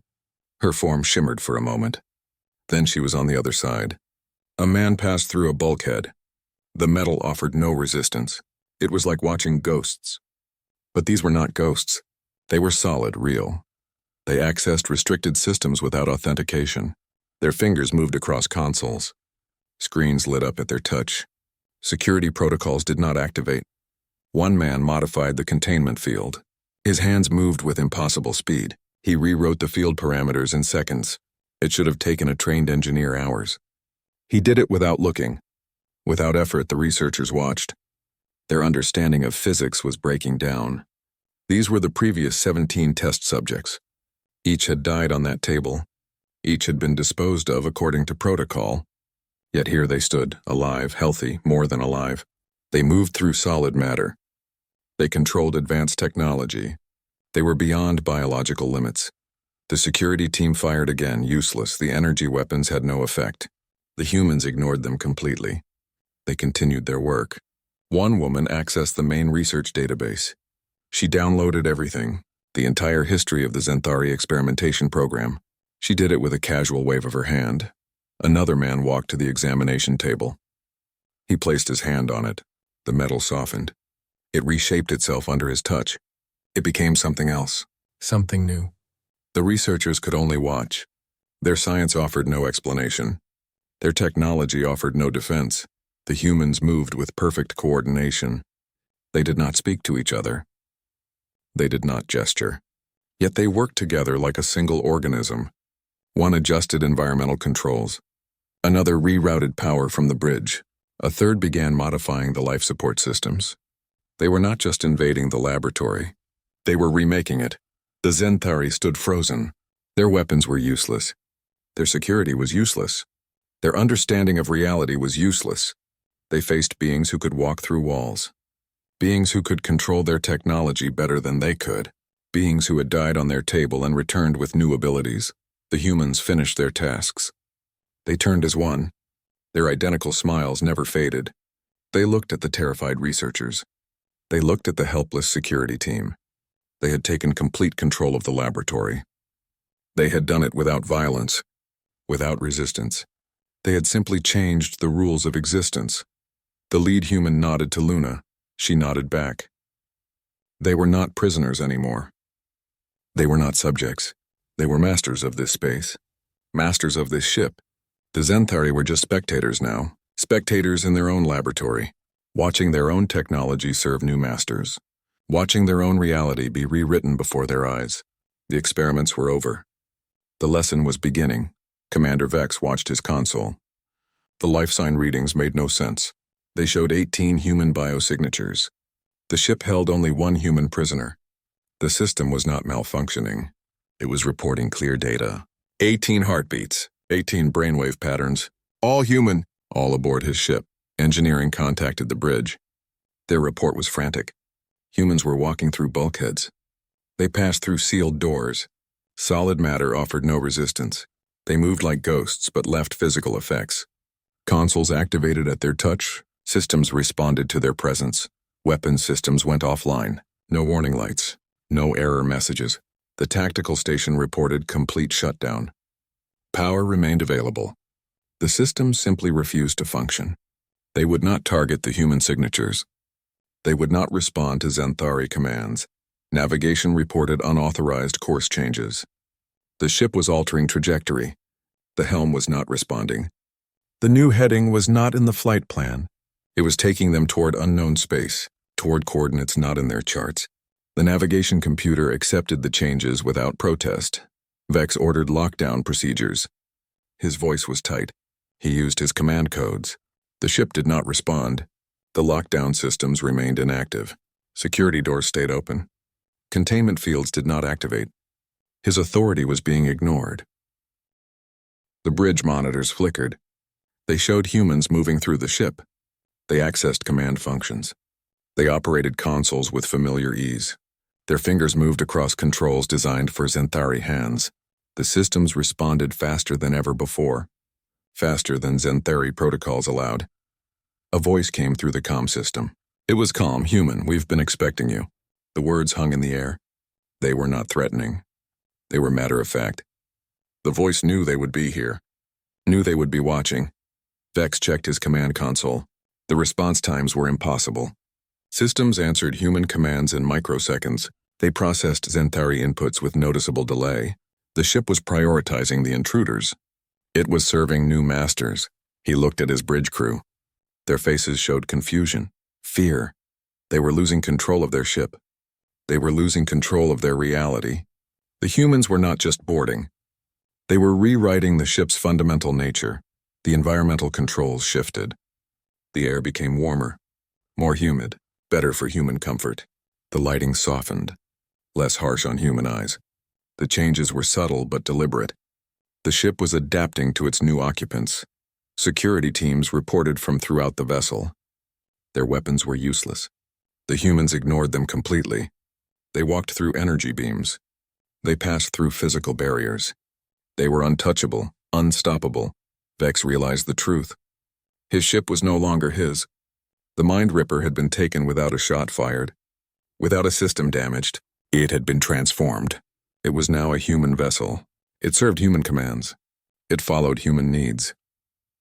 Her form shimmered for a moment. Then she was on the other side. A man passed through a bulkhead. The metal offered no resistance. It was like watching ghosts. But these were not ghosts. They were solid, real. They accessed restricted systems without authentication. Their fingers moved across consoles. Screens lit up at their touch. Security protocols did not activate. One man modified the containment field. His hands moved with impossible speed. He rewrote the field parameters in seconds. It should have taken a trained engineer hours. He did it without looking. Without effort, the researchers watched. Their understanding of physics was breaking down. These were the previous 17 test subjects. Each had died on that table. Each had been disposed of according to protocol. Yet here they stood, alive, healthy, more than alive. They moved through solid matter. They controlled advanced technology. They were beyond biological limits. The security team fired again, useless. The energy weapons had no effect. The humans ignored them completely. They continued their work. One woman accessed the main research database. She downloaded everything, the entire history of the Zenthari experimentation program. She did it with a casual wave of her hand. Another man walked to the examination table. He placed his hand on it. The metal softened. It reshaped itself under his touch. It became something else. Something new. The researchers could only watch. Their science offered no explanation. Their technology offered no defense. The humans moved with perfect coordination. They did not speak to each other. They did not gesture. Yet they worked together like a single organism. One adjusted environmental controls. Another rerouted power from the bridge. A third began modifying the life support systems. They were not just invading the laboratory. They were remaking it. The Zenthari stood frozen. Their weapons were useless. Their security was useless. Their understanding of reality was useless. They faced beings who could walk through walls. Beings who could control their technology better than they could. Beings who had died on their table and returned with new abilities. The humans finished their tasks. They turned as one. Their identical smiles never faded. They looked at the terrified researchers. They looked at the helpless security team. They had taken complete control of the laboratory. They had done it without violence, without resistance. They had simply changed the rules of existence. The lead human nodded to Luna. She nodded back. They were not prisoners anymore. They were not subjects. They were masters of this space, masters of this ship. The Zenthari were just spectators now, spectators in their own laboratory, watching their own technology serve new masters, watching their own reality be rewritten before their eyes. The experiments were over. The lesson was beginning. Commander Vex watched his console. The life sign readings made no sense. They showed 18 human biosignatures. The ship held only one human prisoner. The system was not malfunctioning. It was reporting clear data. 18 heartbeats, 18 brainwave patterns, all human, all aboard his ship. Engineering contacted the bridge. Their report was frantic. Humans were walking through bulkheads. They passed through sealed doors. Solid matter offered no resistance. They moved like ghosts but left physical effects. Consoles activated at their touch. Systems responded to their presence. Weapon systems went offline. No warning lights. No error messages. The tactical station reported complete shutdown. Power remained available. The systems simply refused to function. They would not target the human signatures. They would not respond to Zenthari commands. Navigation reported unauthorized course changes. The ship was altering trajectory. The helm was not responding. The new heading was not in the flight plan. It was taking them toward unknown space, toward coordinates not in their charts. The navigation computer accepted the changes without protest. Vex ordered lockdown procedures. His voice was tight. He used his command codes. The ship did not respond. The lockdown systems remained inactive. Security doors stayed open. Containment fields did not activate. His authority was being ignored. The bridge monitors flickered. They showed humans moving through the ship. They accessed command functions. They operated consoles with familiar ease. Their fingers moved across controls designed for Zenthari hands. The systems responded faster than ever before, faster than Zenthari protocols allowed. A voice came through the comm system. It was calm, human, we've been expecting you. The words hung in the air. They were not threatening. They were matter-of-fact. The voice knew they would be here, knew they would be watching. Vex checked his command console. The response times were impossible. Systems answered human commands in microseconds. They processed Zenthari inputs with noticeable delay. The ship was prioritizing the intruders. It was serving new masters. He looked at his bridge crew. Their faces showed confusion, fear. They were losing control of their ship. They were losing control of their reality. The humans were not just boarding. They were rewriting the ship's fundamental nature. The environmental controls shifted. The air became warmer, more humid, better for human comfort. The lighting softened, less harsh on human eyes. The changes were subtle but deliberate. The ship was adapting to its new occupants. Security teams reported from throughout the vessel. Their weapons were useless. The humans ignored them completely. They walked through energy beams. They passed through physical barriers. They were untouchable, unstoppable. Vex realized the truth. His ship was no longer his. The Mind Ripper had been taken without a shot fired, without a system damaged. It had been transformed. It was now a human vessel. It served human commands. It followed human needs.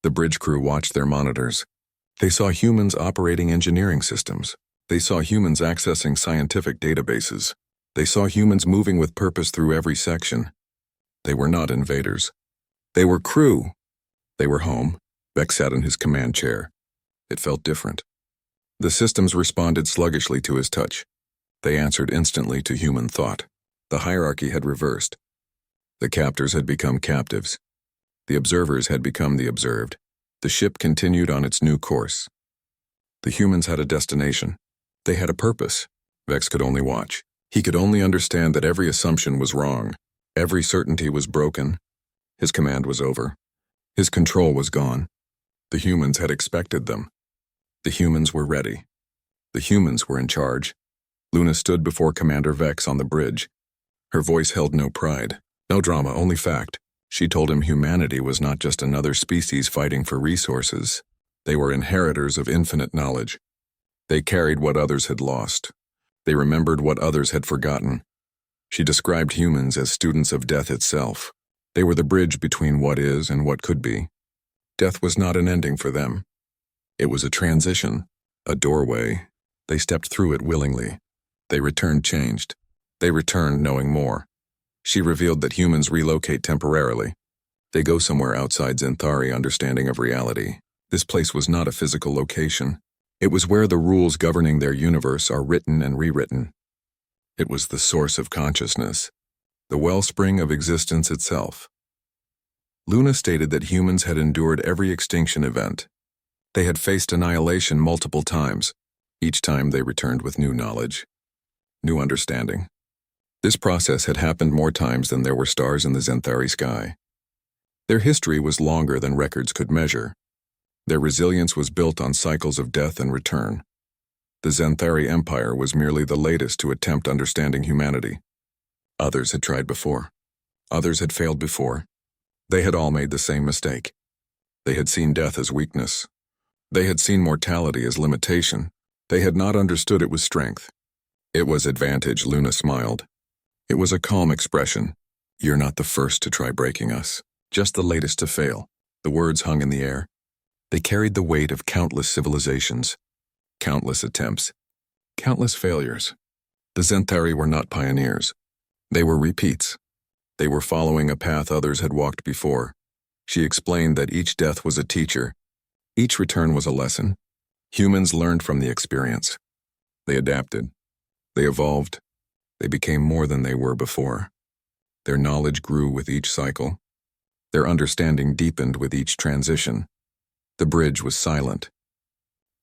The bridge crew watched their monitors. They saw humans operating engineering systems. They saw humans accessing scientific databases. They saw humans moving with purpose through every section. They were not invaders. They were crew. They were home. Vex sat in his command chair. It felt different. The systems responded sluggishly to his touch. They answered instantly to human thought. The hierarchy had reversed. The captors had become captives. The observers had become the observed. The ship continued on its new course. The humans had a destination. They had a purpose. Vex could only watch. He could only understand that every assumption was wrong. Every certainty was broken. His command was over. His control was gone. The humans had expected them. The humans were ready. The humans were in charge. Luna stood before Commander Vex on the bridge. Her voice held no pride, no drama, only fact. She told him humanity was not just another species fighting for resources. They were inheritors of infinite knowledge. They carried what others had lost. They remembered what others had forgotten. She described humans as students of death itself. They were the bridge between what is and what could be. Death was not an ending for them. It was a transition, a doorway. They stepped through it willingly. They returned changed. They returned knowing more. She revealed that humans relocate temporarily. They go somewhere outside Zenthari understanding of reality. This place was not a physical location. It was where the rules governing their universe are written and rewritten. It was the source of consciousness, the wellspring of existence itself. Luna stated that humans had endured every extinction event. They had faced annihilation multiple times. Each time they returned with new knowledge, new understanding. This process had happened more times than there were stars in the Zenthari sky. Their history was longer than records could measure. Their resilience was built on cycles of death and return. The Zenthari Empire was merely the latest to attempt understanding humanity. Others had tried before. Others had failed before. They had all made the same mistake. They had seen death as weakness. They had seen mortality as limitation. They had not understood it was strength. It was advantage, Luna smiled. It was a calm expression. You're not the first to try breaking us, just the latest to fail. The words hung in the air. They carried the weight of countless civilizations, countless attempts, countless failures. The Zenthari were not pioneers. They were repeats. They were following a path others had walked before. She explained that each death was a teacher. Each return was a lesson. Humans learned from the experience. They adapted. They evolved. They became more than they were before. Their knowledge grew with each cycle. Their understanding deepened with each transition. The bridge was silent.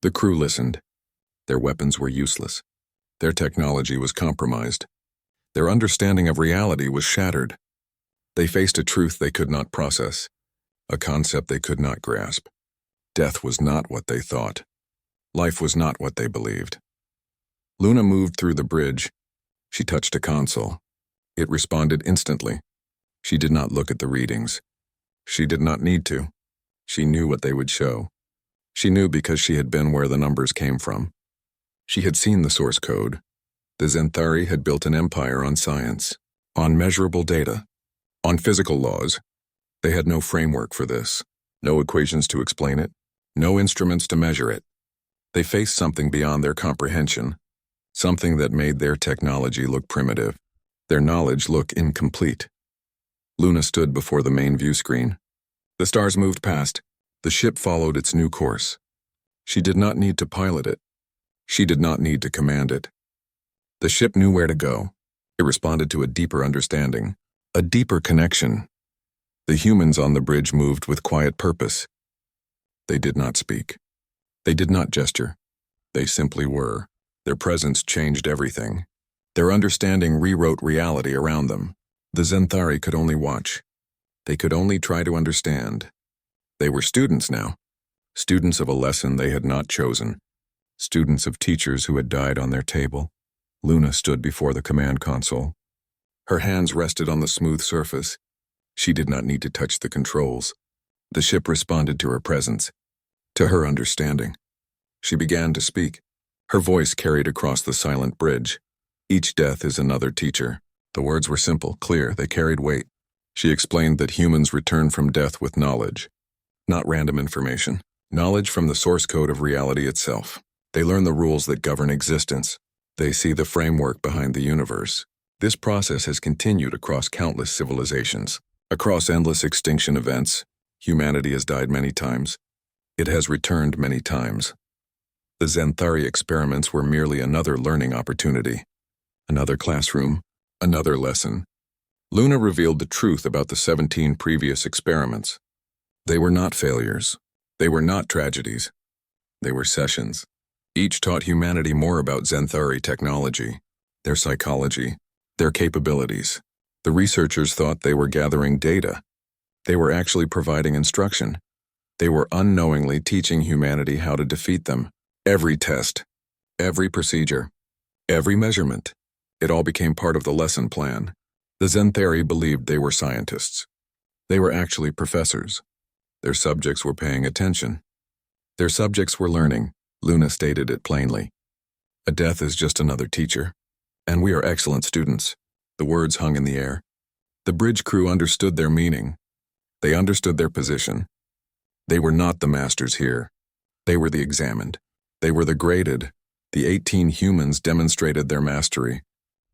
The crew listened. Their weapons were useless. Their technology was compromised. Their understanding of reality was shattered. They faced a truth they could not process, a concept they could not grasp. Death was not what they thought. Life was not what they believed. Luna moved through the bridge. She touched a console. It responded instantly. She did not look at the readings. She did not need to. She knew what they would show. She knew because she had been where the numbers came from. She had seen the source code. The Zenthari had built an empire on science, on measurable data, on physical laws. They had no framework for this, no equations to explain it, no instruments to measure it. They faced something beyond their comprehension, something that made their technology look primitive, their knowledge look incomplete. Luna stood before the main view screen. The stars moved past. The ship followed its new course. She did not need to pilot it. She did not need to command it. The ship knew where to go. It responded to a deeper understanding, a deeper connection. The humans on the bridge moved with quiet purpose. They did not speak. They did not gesture. They simply were. Their presence changed everything. Their understanding rewrote reality around them. The Zenthari could only watch. They could only try to understand. They were students now. Students of a lesson they had not chosen. Students of teachers who had died on their table. Luna stood before the command console. Her hands rested on the smooth surface. She did not need to touch the controls. The ship responded to her presence, to her understanding. She began to speak. Her voice carried across the silent bridge. Each death is another teacher. The words were simple, clear, they carried weight. She explained that humans return from death with knowledge, not random information. Knowledge from the source code of reality itself. They learn the rules that govern existence. They see the framework behind the universe. This process has continued across countless civilizations. Across endless extinction events, humanity has died many times. It has returned many times. The Xanthari experiments were merely another learning opportunity. Another classroom, another lesson. Luna revealed the truth about the 17 previous experiments. They were not failures. They were not tragedies. They were sessions. Each taught humanity more about Xanthari technology, their psychology, their capabilities. The researchers thought they were gathering data. They were actually providing instruction. They were unknowingly teaching humanity how to defeat them. Every test, every procedure, every measurement, it all became part of the lesson plan. The Xanthari believed they were scientists. They were actually professors. Their subjects were paying attention. Their subjects were learning. Luna stated it plainly. A death is just another teacher. And we are excellent students. The words hung in the air. The bridge crew understood their meaning. They understood their position. They were not the masters here. They were the examined. They were the graded. The 18 humans demonstrated their mastery.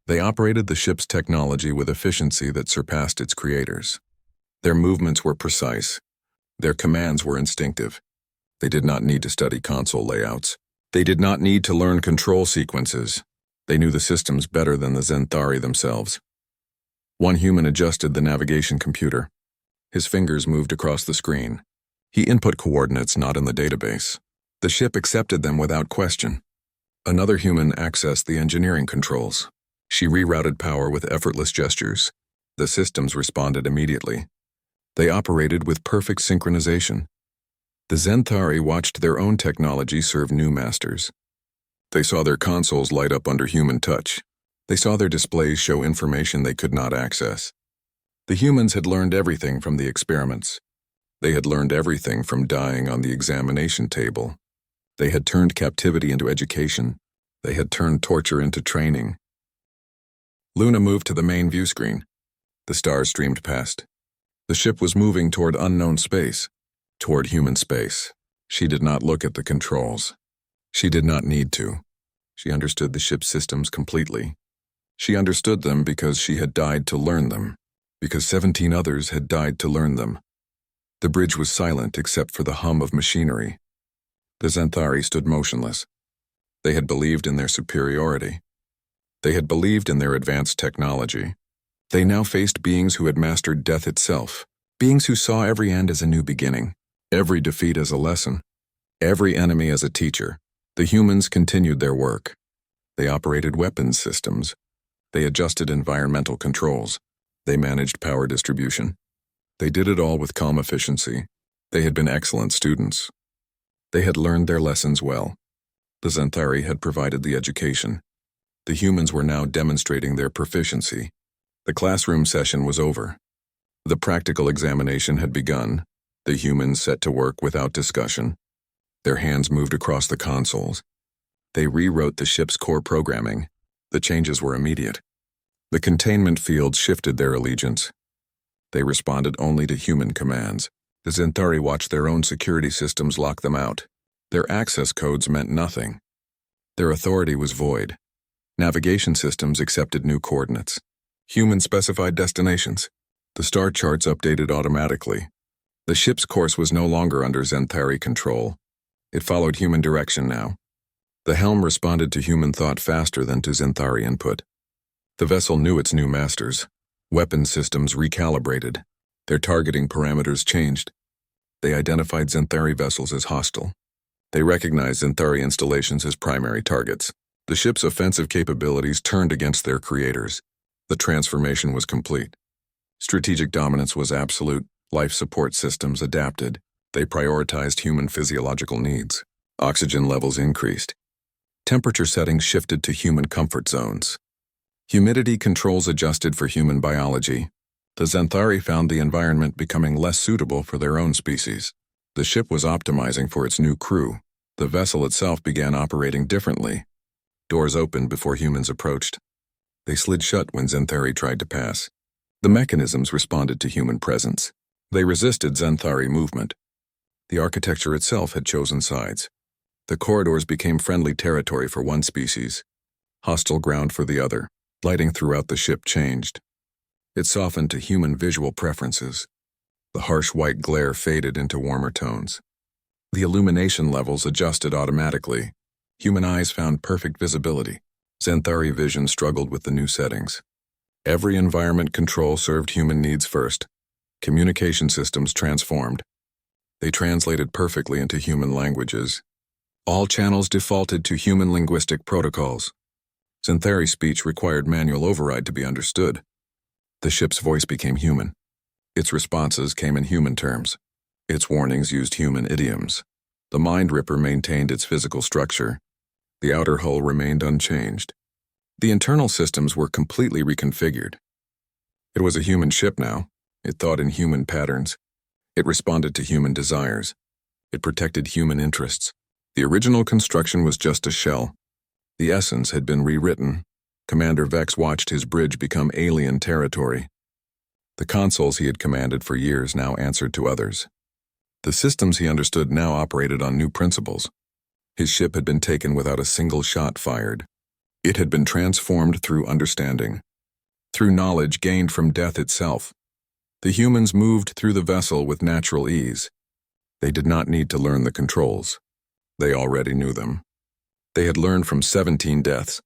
They operated the ship's technology with efficiency that surpassed its creators. Their movements were precise. Their commands were instinctive. They did not need to study console layouts. They did not need to learn control sequences. They knew the systems better than the Xanthari themselves. One human adjusted the navigation computer. His fingers moved across the screen. He input coordinates not in the database. The ship accepted them without question. Another human accessed the engineering controls. She rerouted power with effortless gestures. The systems responded immediately. They operated with perfect synchronization. The Xanthari watched their own technology serve new masters. They saw their consoles light up under human touch. They saw their displays show information they could not access. The humans had learned everything from the experiments. They had learned everything from dying on the examination table. They had turned captivity into education. They had turned torture into training. Luna moved to the main view screen. The stars streamed past. The ship was moving toward unknown space, toward human space. She did not look at the controls. She did not need to. She understood the ship's systems completely. She understood them because she had died to learn them, because 17 others had died to learn them. The bridge was silent except for the hum of machinery. The Xanthari stood motionless. They had believed in their superiority. They had believed in their advanced technology. They now faced beings who had mastered death itself, beings who saw every end as a new beginning, every defeat as a lesson, every enemy as a teacher. The humans continued their work. They operated weapons systems. They adjusted environmental controls. They managed power distribution. They did it all with calm efficiency. They had been excellent students. They had learned their lessons well. The Xanthari had provided the education. The humans were now demonstrating their proficiency. The classroom session was over. The practical examination had begun. The humans set to work without discussion. Their hands moved across the consoles. They rewrote the ship's core programming. The changes were immediate. The containment fields shifted their allegiance. They responded only to human commands. The Xanthari watched their own security systems lock them out. Their access codes meant nothing. Their authority was void. Navigation systems accepted new coordinates. Human-specified destinations. The star charts updated automatically. The ship's course was no longer under Xanthari control. It followed human direction now. The helm responded to human thought faster than to Xanthari input. The vessel knew its new masters. Weapon systems recalibrated. Their targeting parameters changed. They identified Xanthari vessels as hostile. They recognized Xanthari installations as primary targets. The ship's offensive capabilities turned against their creators. The transformation was complete. Strategic dominance was absolute. Life support systems adapted. They prioritized human physiological needs. Oxygen levels increased. Temperature settings shifted to human comfort zones. Humidity controls adjusted for human biology. The Xanthari found the environment becoming less suitable for their own species. The ship was optimizing for its new crew. The vessel itself began operating differently. Doors opened before humans approached. They slid shut when Xanthari tried to pass. The mechanisms responded to human presence. They resisted Xanthari movement. The architecture itself had chosen sides. The corridors became friendly territory for one species, hostile ground for the other. Lighting throughout the ship changed. It softened to human visual preferences. The harsh white glare faded into warmer tones. The illumination levels adjusted automatically. Human eyes found perfect visibility. Xanthari vision struggled with the new settings. Every environment control served human needs first. Communication systems transformed. They translated perfectly into human languages. All channels defaulted to human linguistic protocols. Xanthari's speech required manual override to be understood. The ship's voice became human. Its responses came in human terms. Its warnings used human idioms. The Mind Ripper maintained its physical structure. The outer hull remained unchanged. The internal systems were completely reconfigured. It was a human ship now. It thought in human patterns. It responded to human desires. It protected human interests. The original construction was just a shell. The essence had been rewritten. Commander Vex watched his bridge become alien territory. The consoles he had commanded for years now answered to others. The systems he understood now operated on new principles. His ship had been taken without a single shot fired. It had been transformed through understanding, through knowledge gained from death itself. The humans moved through the vessel with natural ease. They did not need to learn the controls. They already knew them. They had learned from 17 deaths.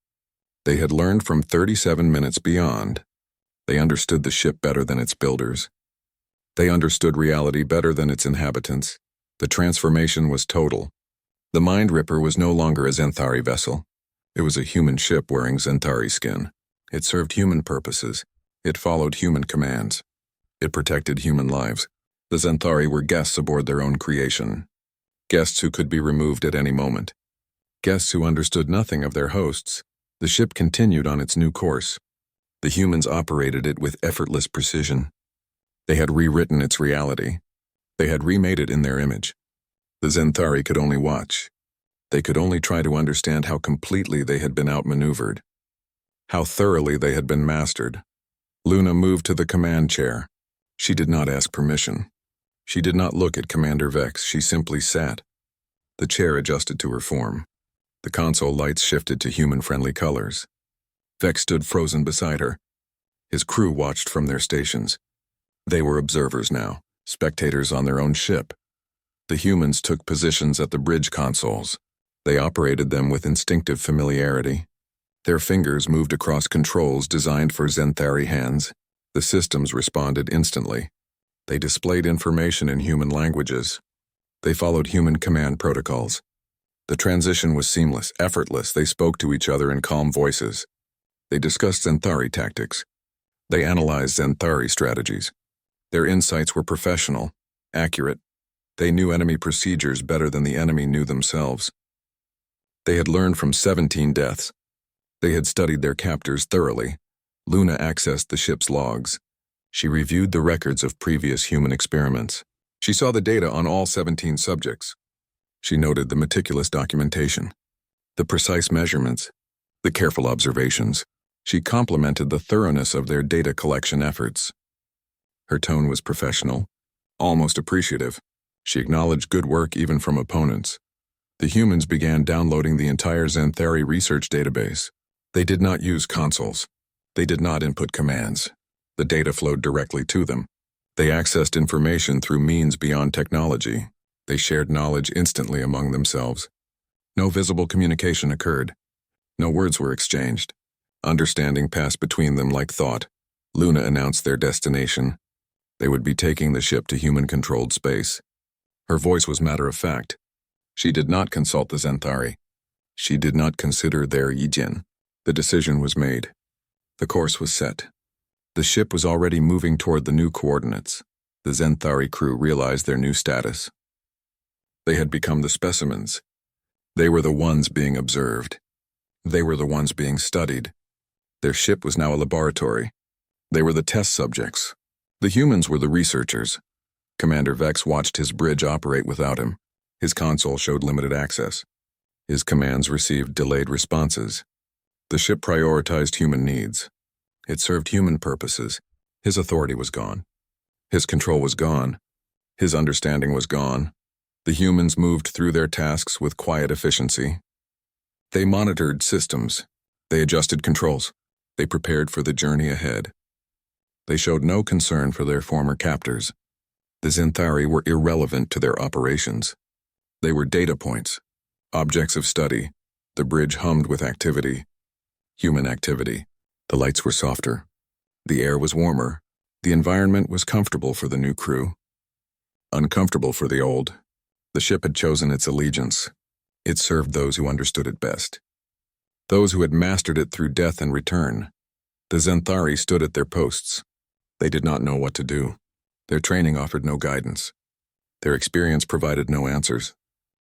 They had learned from 37 minutes beyond. They understood the ship better than its builders. They understood reality better than its inhabitants. The transformation was total. The Mind Ripper was no longer a Xanthari vessel. It was a human ship wearing Xanthari skin. It served human purposes. It followed human commands. It protected human lives. The Xanthari were guests aboard their own creation. Guests who could be removed at any moment. Guests who understood nothing of their hosts. The ship continued on its new course. The humans operated it with effortless precision. They had rewritten its reality. They had remade it in their image. The Xanthari could only watch. They could only try to understand how completely they had been outmaneuvered. How thoroughly they had been mastered. Luna moved to the command chair. She did not ask permission. She did not look at Commander Vex. She simply sat. The chair adjusted to her form. The console lights shifted to human-friendly colors. Vex stood frozen beside her. His crew watched from their stations. They were observers now, spectators on their own ship. The humans took positions at the bridge consoles. They operated them with instinctive familiarity. Their fingers moved across controls designed for Xanthari hands. The systems responded instantly. They displayed information in human languages. They followed human command protocols. The transition was seamless, effortless. They spoke to each other in calm voices. They discussed Xanthari tactics. They analyzed Xanthari strategies. Their insights were professional, accurate. They knew enemy procedures better than the enemy knew themselves. They had learned from 17 deaths. They had studied their captors thoroughly. Luna accessed the ship's logs. She reviewed the records of previous human experiments. She saw the data on all 17 subjects. She noted the meticulous documentation, the precise measurements, the careful observations. She complimented the thoroughness of their data collection efforts. Her tone was professional, almost appreciative. She acknowledged good work even from opponents. The humans began downloading the entire Xanthari research database. They did not use consoles. They did not input commands. The data flowed directly to them. They accessed information through means beyond technology. They shared knowledge instantly among themselves. No visible communication occurred. No words were exchanged. Understanding passed between them like thought. Luna announced their destination. They would be taking the ship to human-controlled space. Her voice was matter-of-fact. She did not consult the Xanthari. She did not consider their Yijin. The decision was made. The course was set. The ship was already moving toward the new coordinates. The Xanthari crew realized their new status. They had become the specimens. They were the ones being observed. They were the ones being studied. Their ship was now a laboratory. They were the test subjects. The humans were the researchers. Commander Vex watched his bridge operate without him. His console showed limited access. His commands received delayed responses. The ship prioritized human needs. It served human purposes. His authority was gone. His control was gone. His understanding was gone. The humans moved through their tasks with quiet efficiency. They monitored systems. They adjusted controls. They prepared for the journey ahead. They showed no concern for their former captors. The Xanthari were irrelevant to their operations. They were data points, objects of study. The bridge hummed with activity. Human activity. The lights were softer. The air was warmer. The environment was comfortable for the new crew. Uncomfortable for the old. The ship had chosen its allegiance. It served those who understood it best. Those who had mastered it through death and return. The Xanthari stood at their posts. They did not know what to do. Their training offered no guidance. Their experience provided no answers.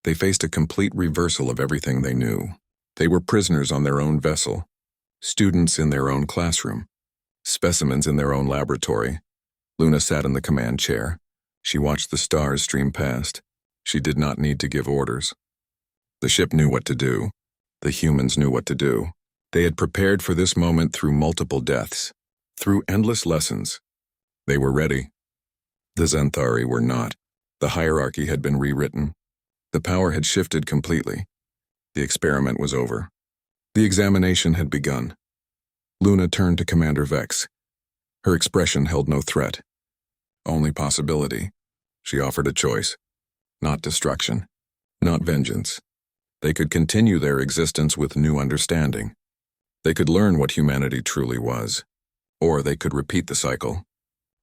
They faced a complete reversal of everything they knew. They were prisoners on their own vessel, students in their own classroom, specimens in their own laboratory. Luna sat in the command chair. She watched the stars stream past. She did not need to give orders. The ship knew what to do. The humans knew what to do. They had prepared for this moment through multiple deaths, through endless lessons. They were ready. The Xanthari were not. The hierarchy had been rewritten. The power had shifted completely. The experiment was over. The examination had begun. Luna turned to Commander Vex. Her expression held no threat, only possibility. She offered a choice. Not destruction, not vengeance. They could continue their existence with new understanding. They could learn what humanity truly was. Or they could repeat the cycle.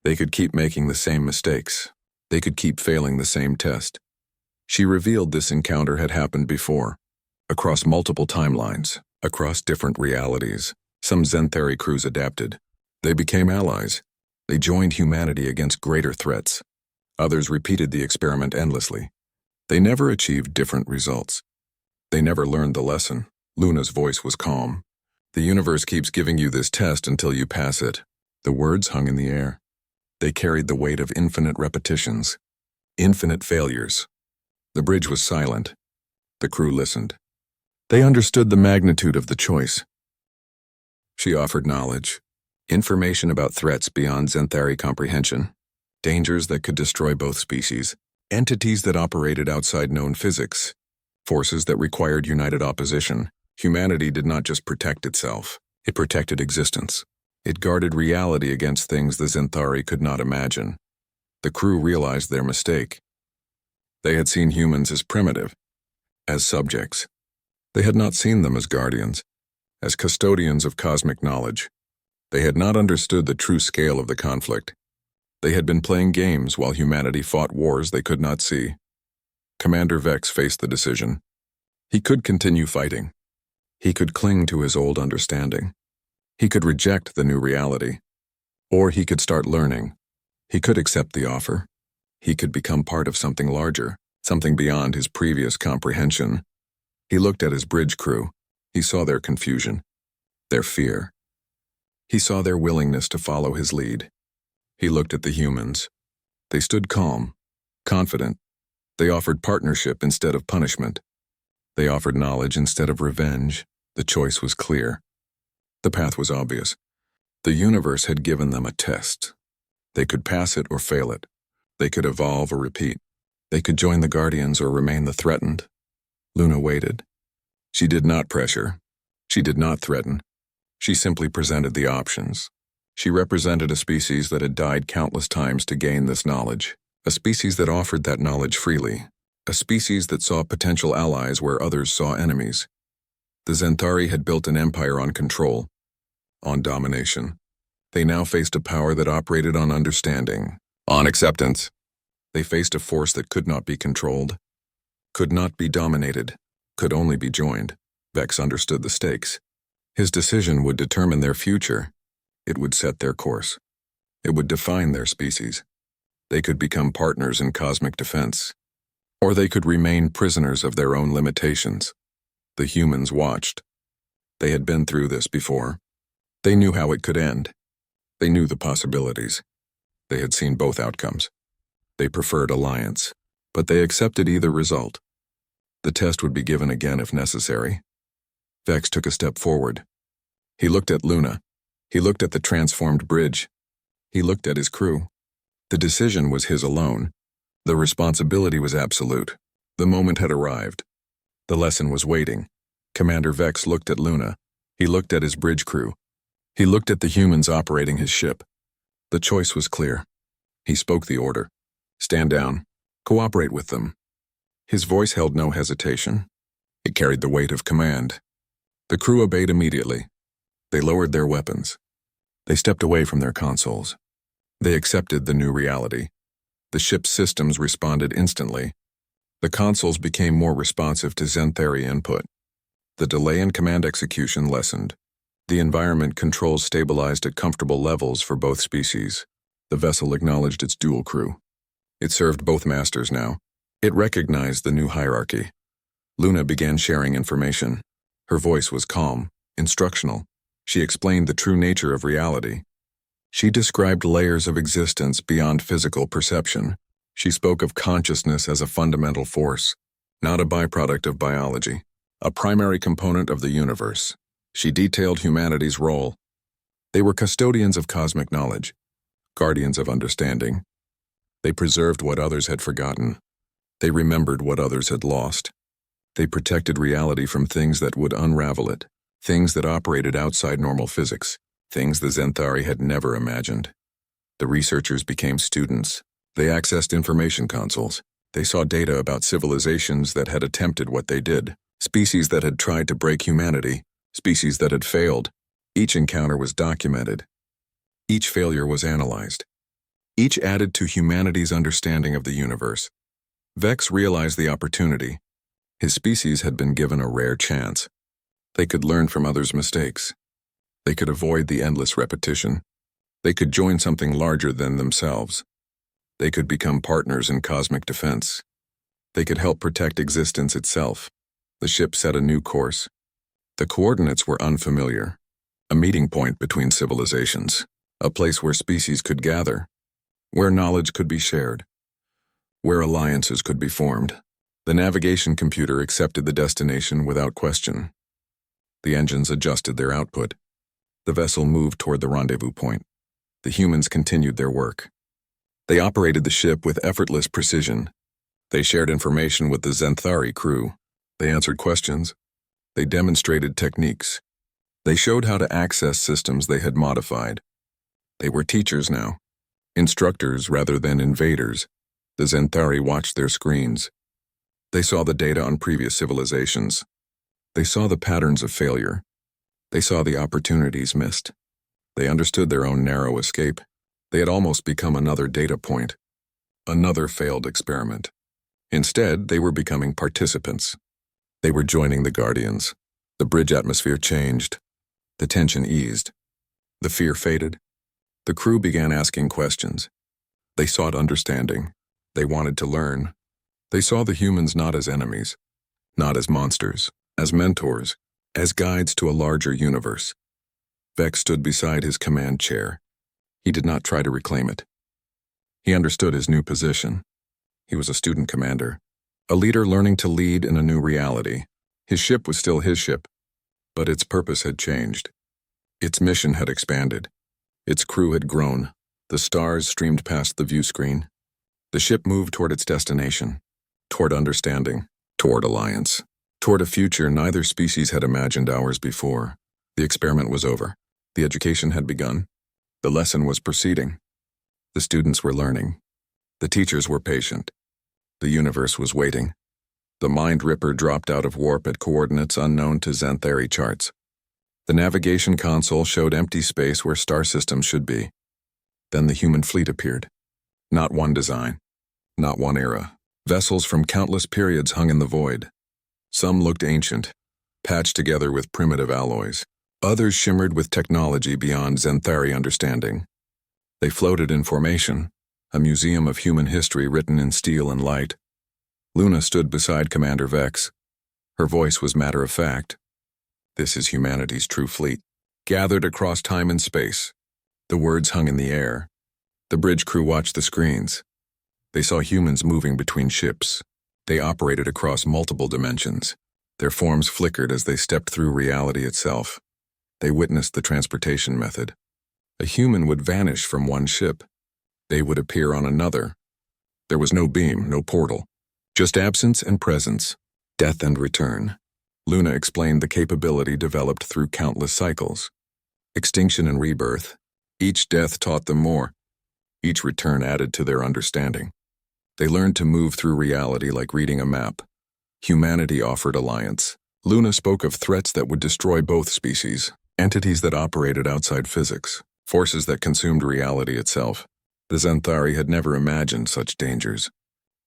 They could keep making the same mistakes. They could keep failing the same test. She revealed this encounter had happened before, across multiple timelines, across different realities. Some Xanthari crews adapted. They became allies. They joined humanity against greater threats. Others repeated the experiment endlessly. They never achieved different results. They never learned the lesson. Luna's voice was calm. The universe keeps giving you this test until you pass it. The words hung in the air. They carried the weight of infinite repetitions, infinite failures. The bridge was silent. The crew listened. They understood the magnitude of the choice. She offered knowledge, information about threats beyond Xanthari comprehension, dangers that could destroy both species, entities that operated outside known physics, forces that required united opposition. Humanity did not just protect itself, it protected existence. It guarded reality against things the Xanthari could not imagine. The crew realized their mistake. They had seen humans as primitive, as subjects. They had not seen them as guardians, as custodians of cosmic knowledge. They had not understood the true scale of the conflict. They had been playing games while humanity fought wars they could not see. Commander Vex faced the decision. He could continue fighting. He could cling to his old understanding. He could reject the new reality. Or he could start learning. He could accept the offer. He could become part of something larger, something beyond his previous comprehension. He looked at his bridge crew. He saw their confusion, their fear. He saw their willingness to follow his lead. He looked at the humans. They stood calm, confident. They offered partnership instead of punishment. They offered knowledge instead of revenge. The choice was clear. The path was obvious. The universe had given them a test. They could pass it or fail it. They could evolve or repeat. They could join the Guardians or remain the threatened. Luna waited. She did not pressure. She did not threaten. She simply presented the options. She represented a species that had died countless times to gain this knowledge, a species that offered that knowledge freely, a species that saw potential allies where others saw enemies. The Xanthari had built an empire on control, on domination. They now faced a power that operated on understanding, on acceptance. They faced a force that could not be controlled, could not be dominated, could only be joined. Vex understood the stakes. His decision would determine their future. It would set their course. It would define their species. They could become partners in cosmic defense, or they could remain prisoners of their own limitations. The humans watched. They had been through this before. They knew how it could end. They knew the possibilities. They had seen both outcomes. They preferred alliance, but they accepted either result. The test would be given again if necessary. Vex took a step forward. He looked at Luna. He looked at the transformed bridge. He looked at his crew. The decision was his alone. The responsibility was absolute. The moment had arrived. The lesson was waiting. Commander Vex looked at Luna. He looked at his bridge crew. He looked at the humans operating his ship. The choice was clear. He spoke the order. Stand down. Cooperate with them. His voice held no hesitation. It carried the weight of command. The crew obeyed immediately. They lowered their weapons. They stepped away from their consoles. They accepted the new reality. The ship's systems responded instantly. The consoles became more responsive to Xanthari input. The delay in command execution lessened. The environment controls stabilized at comfortable levels for both species. The vessel acknowledged its dual crew. It served both masters now. It recognized the new hierarchy. Luna began sharing information. Her voice was calm, instructional. She explained the true nature of reality. She described layers of existence beyond physical perception. She spoke of consciousness as a fundamental force, not a byproduct of biology, a primary component of the universe. She detailed humanity's role. They were custodians of cosmic knowledge, guardians of understanding. They preserved what others had forgotten. They remembered what others had lost. They protected reality from things that would unravel it, things that operated outside normal physics, things the Xanthari had never imagined. The researchers became students. They accessed information consoles. They saw data about civilizations that had attempted what they did, species that had tried to break humanity, species that had failed. Each encounter was documented. Each failure was analyzed. Each added to humanity's understanding of the universe. Vex realized the opportunity. His species had been given a rare chance. They could learn from others' mistakes. They could avoid the endless repetition. They could join something larger than themselves. They could become partners in cosmic defense. They could help protect existence itself. The ship set a new course. The coordinates were unfamiliar. A meeting point between civilizations. A place where species could gather. Where knowledge could be shared. Where alliances could be formed. The navigation computer accepted the destination without question. The engines adjusted their output. The vessel moved toward the rendezvous point. The humans continued their work. They operated the ship with effortless precision. They shared information with the Xanthari crew. They answered questions. They demonstrated techniques. They showed how to access systems they had modified. They were teachers now. Instructors rather than invaders. The Xanthari watched their screens. They saw the data on previous civilizations. They saw the patterns of failure. They saw the opportunities missed. They understood their own narrow escape. They had almost become another data point, another failed experiment. Instead, they were becoming participants. They were joining the Guardians. The bridge atmosphere changed. The tension eased. The fear faded. The crew began asking questions. They sought understanding. They wanted to learn. They saw the humans not as enemies, not as monsters, as mentors, as guides to a larger universe. Vex stood beside his command chair. He did not try to reclaim it. He understood his new position. He was a student commander, a leader learning to lead in a new reality. His ship was still his ship, but its purpose had changed. Its mission had expanded. Its crew had grown. The stars streamed past the view screen. The ship moved toward its destination, toward understanding, toward alliance, toward a future neither species had imagined hours before. The experiment was over. The education had begun. The lesson was proceeding. The students were learning. The teachers were patient. The universe was waiting. The Mind Ripper dropped out of warp at coordinates unknown to Xanthari charts. The navigation console showed empty space where star systems should be. Then the human fleet appeared. Not one design. Not one era. Vessels from countless periods hung in the void. Some looked ancient, patched together with primitive alloys. Others shimmered with technology beyond Xanthari understanding. They floated in formation, a museum of human history written in steel and light. Luna stood beside Commander Vex. Her voice was matter-of-fact. This is humanity's true fleet. gathered across time and space. The words hung in the air. The bridge crew watched the screens. They saw humans moving between ships. They operated across multiple dimensions. Their forms flickered as they stepped through reality itself. They witnessed the transportation method. A human would vanish from one ship. They would appear on another. There was no beam, no portal. Just absence and presence, death and return. Luna explained the capability developed through countless cycles. Extinction and rebirth. Each death taught them more. Each return added to their understanding. They learned to move through reality like reading a map. Humanity offered alliance. Luna spoke of threats that would destroy both species, entities that operated outside physics, forces that consumed reality itself. The Xanthari had never imagined such dangers.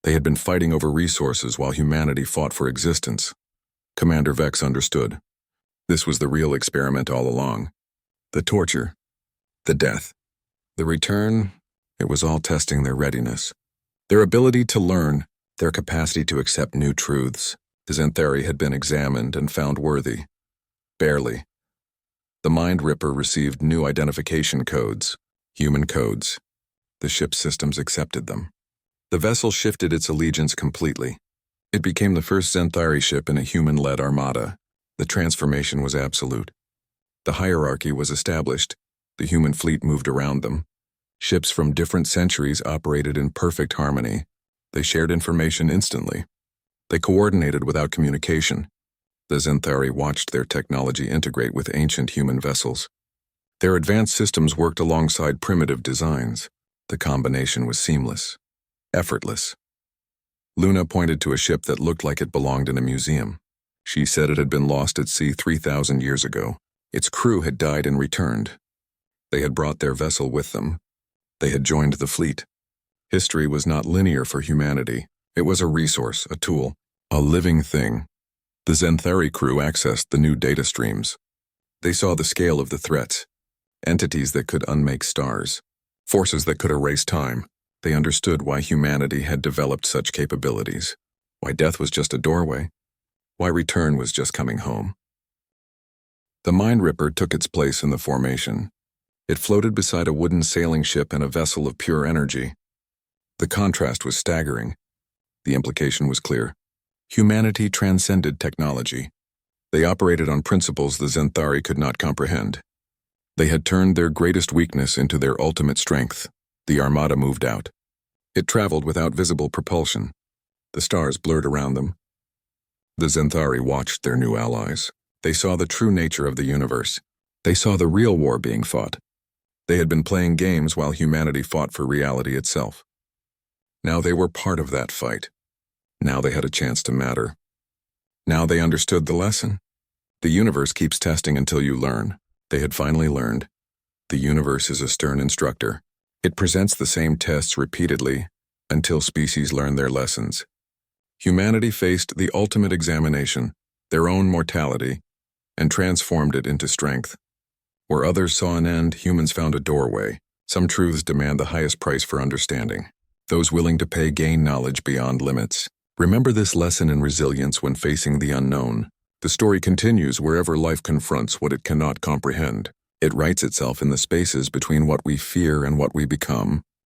They had been fighting over resources while humanity fought for existence. Commander Vex understood. This was the real experiment all along. The torture, the death, the return, it was all testing their readiness. Their ability to learn, their capacity to accept new truths. The Xanthari had been examined and found worthy. Barely. The Mind Ripper received new identification codes, human codes. The ship's systems accepted them. The vessel shifted its allegiance completely. It became the first Xanthari ship in a human-led armada. The transformation was absolute. The hierarchy was established. The human fleet moved around them. Ships from different centuries operated in perfect harmony. They shared information instantly. They coordinated without communication. The Xanthari watched their technology integrate with ancient human vessels. Their advanced systems worked alongside primitive designs. The combination was seamless, effortless. Luna pointed to a ship that looked like it belonged in a museum. She said it had been lost at sea 3,000 years ago. Its crew had died and returned. They had brought their vessel with them. They had joined the fleet. History was not linear for humanity. It was a resource, a tool, a living thing. The Xanthari crew accessed the new data streams. They saw the scale of the threats, entities that could unmake stars, forces that could erase time. They understood why humanity had developed such capabilities, why death was just a doorway, why return was just coming home. The Mind Ripper took its place in the formation. It floated beside a wooden sailing ship and a vessel of pure energy. The contrast was staggering. The implication was clear. Humanity transcended technology. They operated on principles the Xanthari could not comprehend. They had turned their greatest weakness into their ultimate strength. The armada moved out. It traveled without visible propulsion. The stars blurred around them. The Xanthari watched their new allies. They saw the true nature of the universe. They saw the real war being fought. They had been playing games while humanity fought for reality itself. Now they were part of that fight. Now they had a chance to matter. Now they understood the lesson. The universe keeps testing until you learn. They had finally learned. The universe is a stern instructor. It presents the same tests repeatedly until species learn their lessons. Humanity faced the ultimate examination, their own mortality, and transformed it into strength. Where others saw an end, humans found a doorway. Some truths demand the highest price for understanding. Those willing to pay gain knowledge beyond limits. Remember this lesson in resilience when facing the unknown. The story continues wherever life confronts what it cannot comprehend. It writes itself in the spaces between what we fear and what we become.